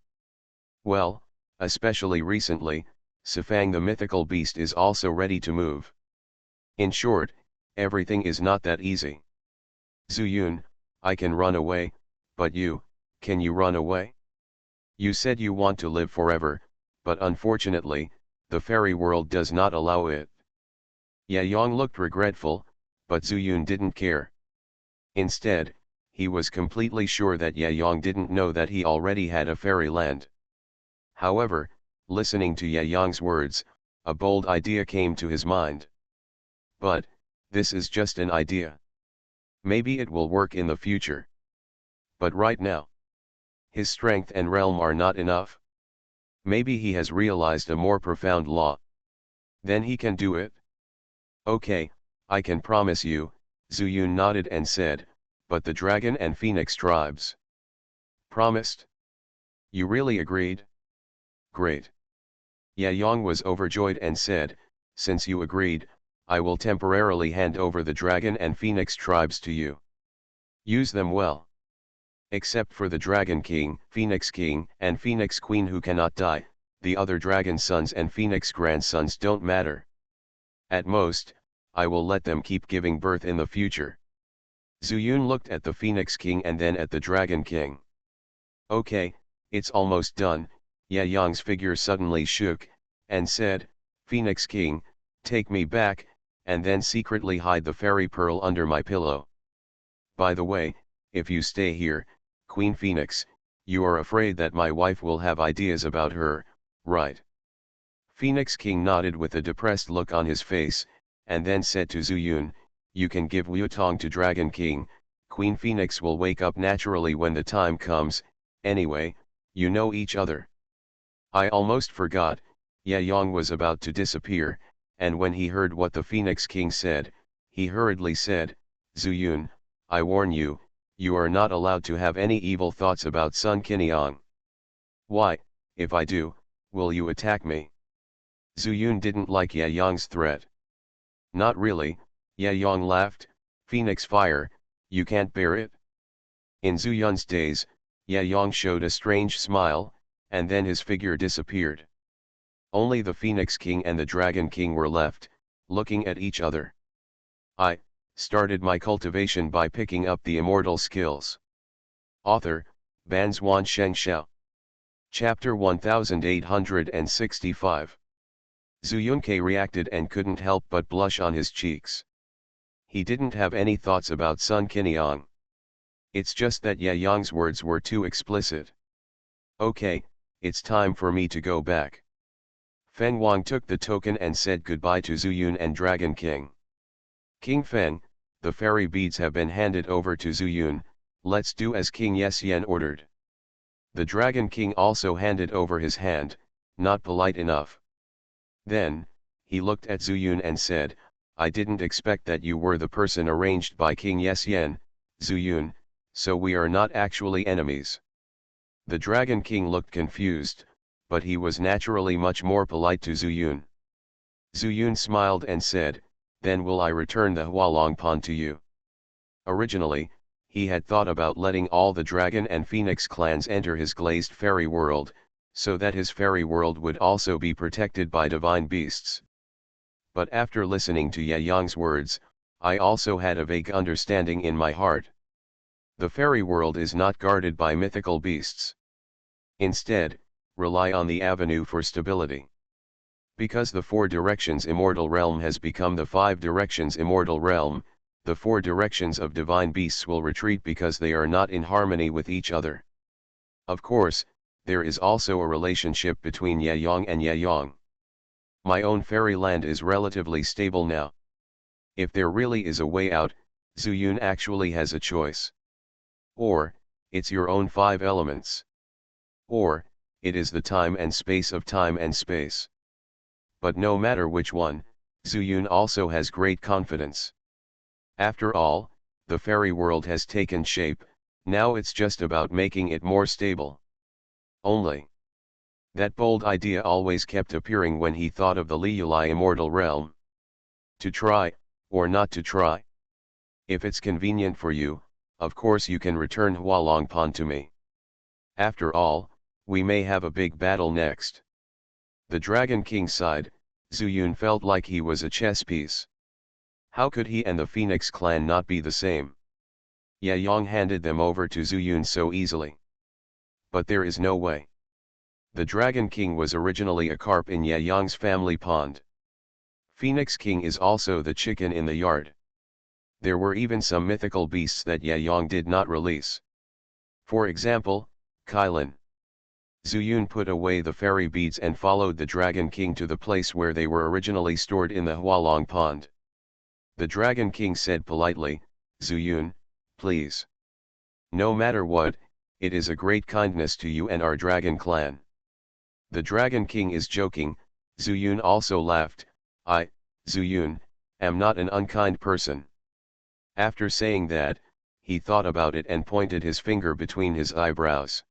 [SPEAKER 1] Well, especially recently, Sifang the mythical beast is also ready to move. In short, everything is not that easy. Zuyun, I can run away, but you, can you run away? You said you want to live forever, but unfortunately, the fairy world does not allow it. Yaoyong looked regretful, but Zuyun didn't care. Instead, he was completely sure that Yaoyong didn't know that he already had a fairyland. However, listening to Yaoyong's words, a bold idea came to his mind. But, this is just an idea. Maybe it will work in the future. But right now, his strength and realm are not enough. Maybe he has realized a more profound law. Then he can do it. Okay, I can promise you, Zuyun nodded and said, but the dragon and phoenix tribes. Promised? You really agreed? Great. Yaoyong was overjoyed and said, since you agreed, I will temporarily hand over the dragon and phoenix tribes to you. Use them well. Except for the Dragon King, Phoenix King, and Phoenix Queen who cannot die, the other dragon sons and phoenix grandsons don't matter. At most, I will let them keep giving birth in the future. Zuyun looked at the Phoenix King and then at the Dragon King. Okay, it's almost done. Yaoyong's figure suddenly shook, and said, Phoenix King, take me back, and then secretly hide the fairy pearl under my pillow. By the way, if you stay here, Queen Phoenix, you are afraid that my wife will have ideas about her, right? Phoenix King nodded with a depressed look on his face, and then said to Zuyun, you can give Wutong to Dragon King, Queen Phoenix will wake up naturally when the time comes, anyway, you know each other. I almost forgot, Yaoyong was about to disappear, and when he heard what the Phoenix King said, he hurriedly said, Zuyun, I warn you, you are not allowed to have any evil thoughts about Sun Qiniang. Why, if I do, will you attack me? Zuyun didn't like Yaoyong's threat. Not really, Yaoyong laughed, Phoenix Fire, you can't bear it? In Zuyun's days, Yaoyong showed a strange smile, and then his figure disappeared. Only the Phoenix King and the Dragon King were left, looking at each other. I started my cultivation by picking up the immortal skills. Author, Ban Zhuan Shengxiao. Chapter 1865. Zuyunke reacted and couldn't help but blush on his cheeks. He didn't have any thoughts about Sun Qiniang. It's just that Yaoyong's words were too explicit. Okay, it's time for me to go back. Feng Wang took the token and said goodbye to Zuyun and Dragon King. King Feng, the fairy beads have been handed over to Zuyun, let's do as King Yesian ordered. The Dragon King also handed over his hand, not polite enough. Then, he looked at Zuyun and said, I didn't expect that you were the person arranged by King Yesian, Zuyun, so we are not actually enemies. The Dragon King looked confused, but he was naturally much more polite to Zuyun. Zuyun smiled and said, then will I return the Hualongpan to you. Originally, he had thought about letting all the dragon and phoenix clans enter his glazed fairy world, so that his fairy world would also be protected by divine beasts. But after listening to Yaoyong's words, I also had a vague understanding in my heart. The fairy world is not guarded by mythical beasts. Instead, rely on the avenue for stability. Because the Four Directions Immortal Realm has become the Five Directions Immortal Realm, the Four Directions of Divine Beasts will retreat because they are not in harmony with each other. Of course, there is also a relationship between Yaoyong and Yaoyong. My own fairyland is relatively stable now. If there really is a way out, Zuyun actually has a choice. Or, it's your own five elements. Or, it is the time and space of time and space. But no matter which one, Zuyun also has great confidence. After all, the fairy world has taken shape, Now it's just about making it more stable. Only. That bold idea always kept appearing when he thought of the Liuli immortal realm. To try, or not to try. If it's convenient for you, of course you can return Hualongpan to me. After all, we may have a big battle next. The Dragon King sighed. Zuyun felt like he was a chess piece. How could he and the Phoenix clan not be the same? Ye Yang handed them over to Zuyun so easily. But there is no way. The Dragon King was originally a carp in Ye Yang's family pond. Phoenix King is also the chicken in the yard. There were even some mythical beasts that Ye Yang did not release. For example, Kylin. Zuyun put away the fairy beads and followed the Dragon King to the place where they were originally stored in the Hualong Pond. The Dragon King said politely, "Zuyun, please. No matter what, it is a great kindness to you and our Dragon Clan." The Dragon King is joking. Zuyun also laughed. "I, Zuyun, am not an unkind person." After saying that, he thought about it and pointed his finger between his eyebrows.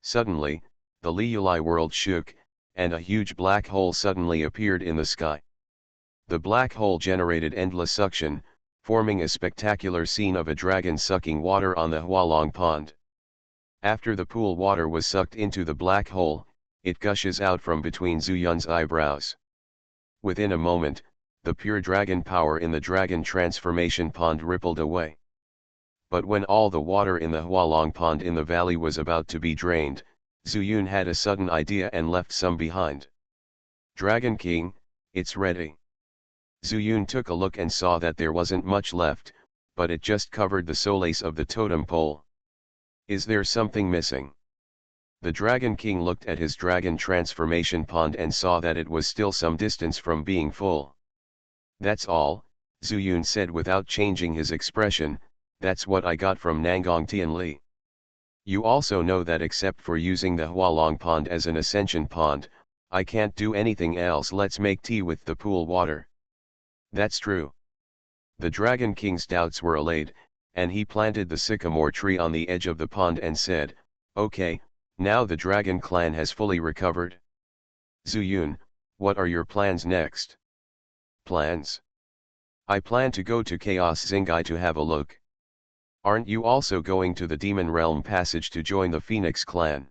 [SPEAKER 1] Suddenly, the Liuli world shook, and a huge black hole suddenly appeared in the sky. The black hole generated endless suction, forming a spectacular scene of a dragon sucking water on the Hualong Pond. After the pool water was sucked into the black hole, it gushes out from between Zuyun's eyebrows. Within a moment, the pure dragon power in the dragon transformation pond rippled away. But when all the water in the Hualong Pond in the valley was about to be drained, Zuyun had a sudden idea and left some behind. "Dragon King, it's ready." Zuyun took a look and saw that there wasn't much left, but it just covered the solace of the totem pole. "Is there something missing?" The Dragon King looked at his dragon transformation pond and saw that it was still some distance from being full. "That's all," Zuyun said without changing his expression. "That's what I got from Nangong Tianli. You also know that except for using the Hualong Pond as an ascension pond, I can't do anything else. Let's make tea with the pool water." "That's true." The Dragon King's doubts were allayed, and he planted the sycamore tree on the edge of the pond and said, "Okay, now the Dragon Clan has fully recovered. Zuyun, what are your plans next?" "Plans? I plan to go to Chaos Zingai to have a look." "Aren't you also going to the Demon Realm Passage to join the Phoenix Clan?"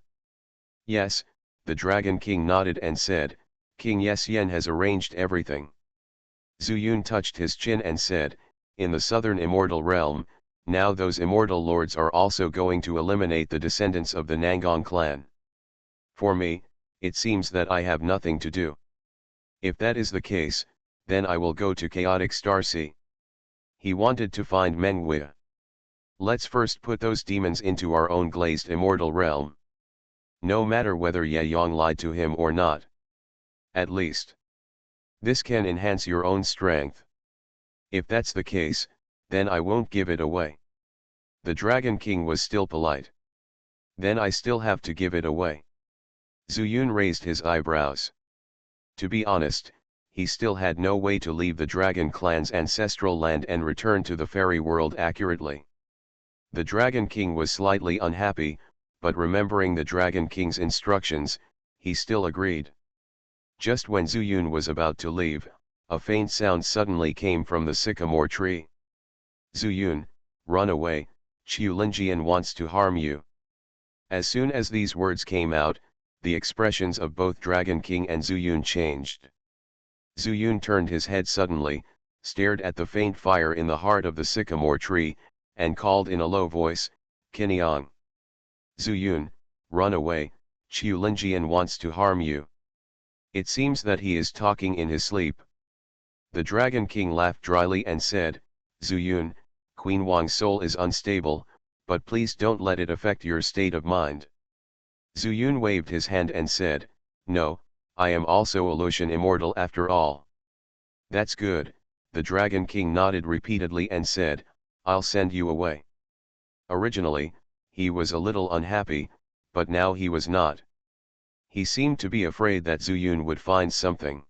[SPEAKER 1] "Yes," the Dragon King nodded and said, "King Yesyen has arranged everything." Zuyun touched his chin and said, "In the Southern Immortal Realm, now those Immortal Lords are also going to eliminate the descendants of the Nangong clan. For me, it seems that I have nothing to do. If that is the case, then I will go to Chaotic Starsea." He wanted to find Mengwei. "Let's first put those demons into our own glazed immortal realm. No matter whether Ye Yang lied to him or not. At least, this can enhance your own strength. If that's the case, then I won't give it away." The Dragon King was still polite. "Then I still have to give it away?" Zuyun raised his eyebrows. To be honest, he still had no way to leave the Dragon Clan's ancestral land and return to the fairy world accurately. The Dragon King was slightly unhappy, but remembering the Dragon King's instructions, he still agreed. Just when Zuyun was about to leave, a faint sound suddenly came from the sycamore tree. "Zuyun, run away, Qiu Linjian wants to harm you." As soon as these words came out, the expressions of both Dragon King and Zuyun changed. Zuyun turned his head suddenly, stared at the faint fire in the heart of the sycamore tree, and called in a low voice, "Qiniang. Zuyun, run away, Qiu Linjian wants to harm you." It seems that he is talking in his sleep. The Dragon King laughed dryly and said, "Zuyun, Queen Wang's soul is unstable, but please don't let it affect your state of mind." Zuyun waved his hand and said, "No, I am also a Lucian immortal after all." "That's good," the Dragon King nodded repeatedly and said, "I'll send you away." Originally, he was a little unhappy, but now he was not. He seemed to be afraid that Zuyun would find something.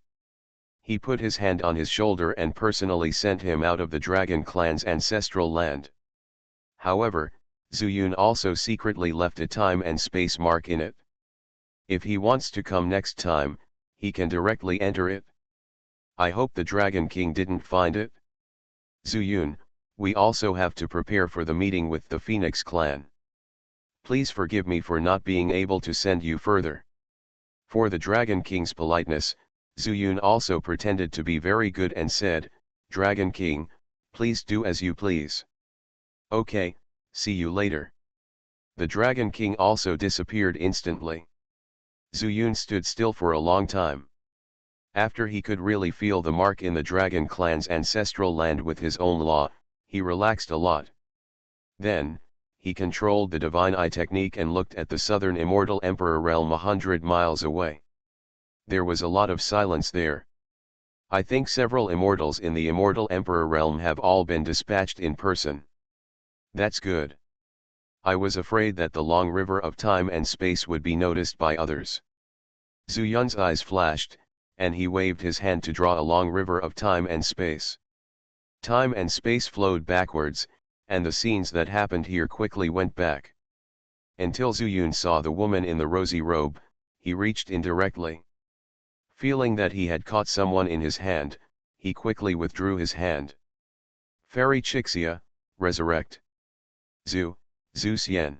[SPEAKER 1] He put his hand on his shoulder and personally sent him out of the Dragon Clan's ancestral land. However, Zuyun also secretly left a time and space mark in it. If he wants to come next time, he can directly enter it. I hope the Dragon King didn't find it. Zuyun, we also have to prepare for the meeting with the Phoenix clan. Please forgive me for not being able to send you further. For the Dragon King's politeness, Zuyun also pretended to be very good and said, Dragon King, please do as you please. Okay, see you later. The Dragon King also disappeared instantly. Zuyun stood still for a long time. After he could really feel the mark in the Dragon clan's ancestral land with his own law, he relaxed a lot. Then, he controlled the Divine Eye technique and looked at the southern Immortal Emperor realm 100 miles away. There was a lot of silence there. I think several immortals in the Immortal Emperor realm have all been dispatched in person. That's good. I was afraid that the long river of time and space would be noticed by others. Zuyun's eyes flashed, and he waved his hand to draw a long river of time and space. Time and space flowed backwards, and the scenes that happened here quickly went back. Until Zuyun saw the woman in the rosy robe, he reached in directly. Feeling that he had caught someone in his hand, he quickly withdrew his hand. Fairy Chixia, resurrect. Zhu Xian.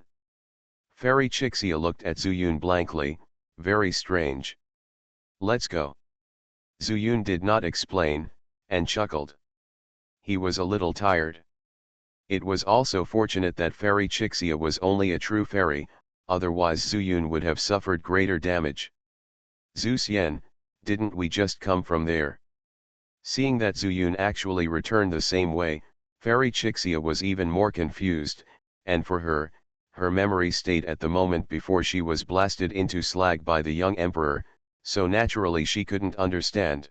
[SPEAKER 1] Fairy Chixia looked at Zuyun blankly, very strange. Let's go. Zuyun did not explain, and chuckled. He was a little tired. It was also fortunate that Fairy Chixia was only a true fairy, otherwise Zuyun would have suffered greater damage. Zhu Xian, didn't we just come from there? Seeing that Zuyun actually returned the same way, Fairy Chixia was even more confused, and for her, her memory stayed at the moment before she was blasted into slag by the young emperor, so naturally she couldn't understand.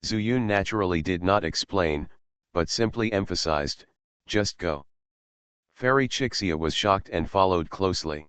[SPEAKER 1] Zuyun naturally did not explain, but simply emphasized, just go. Fairy Chixia was shocked and followed closely.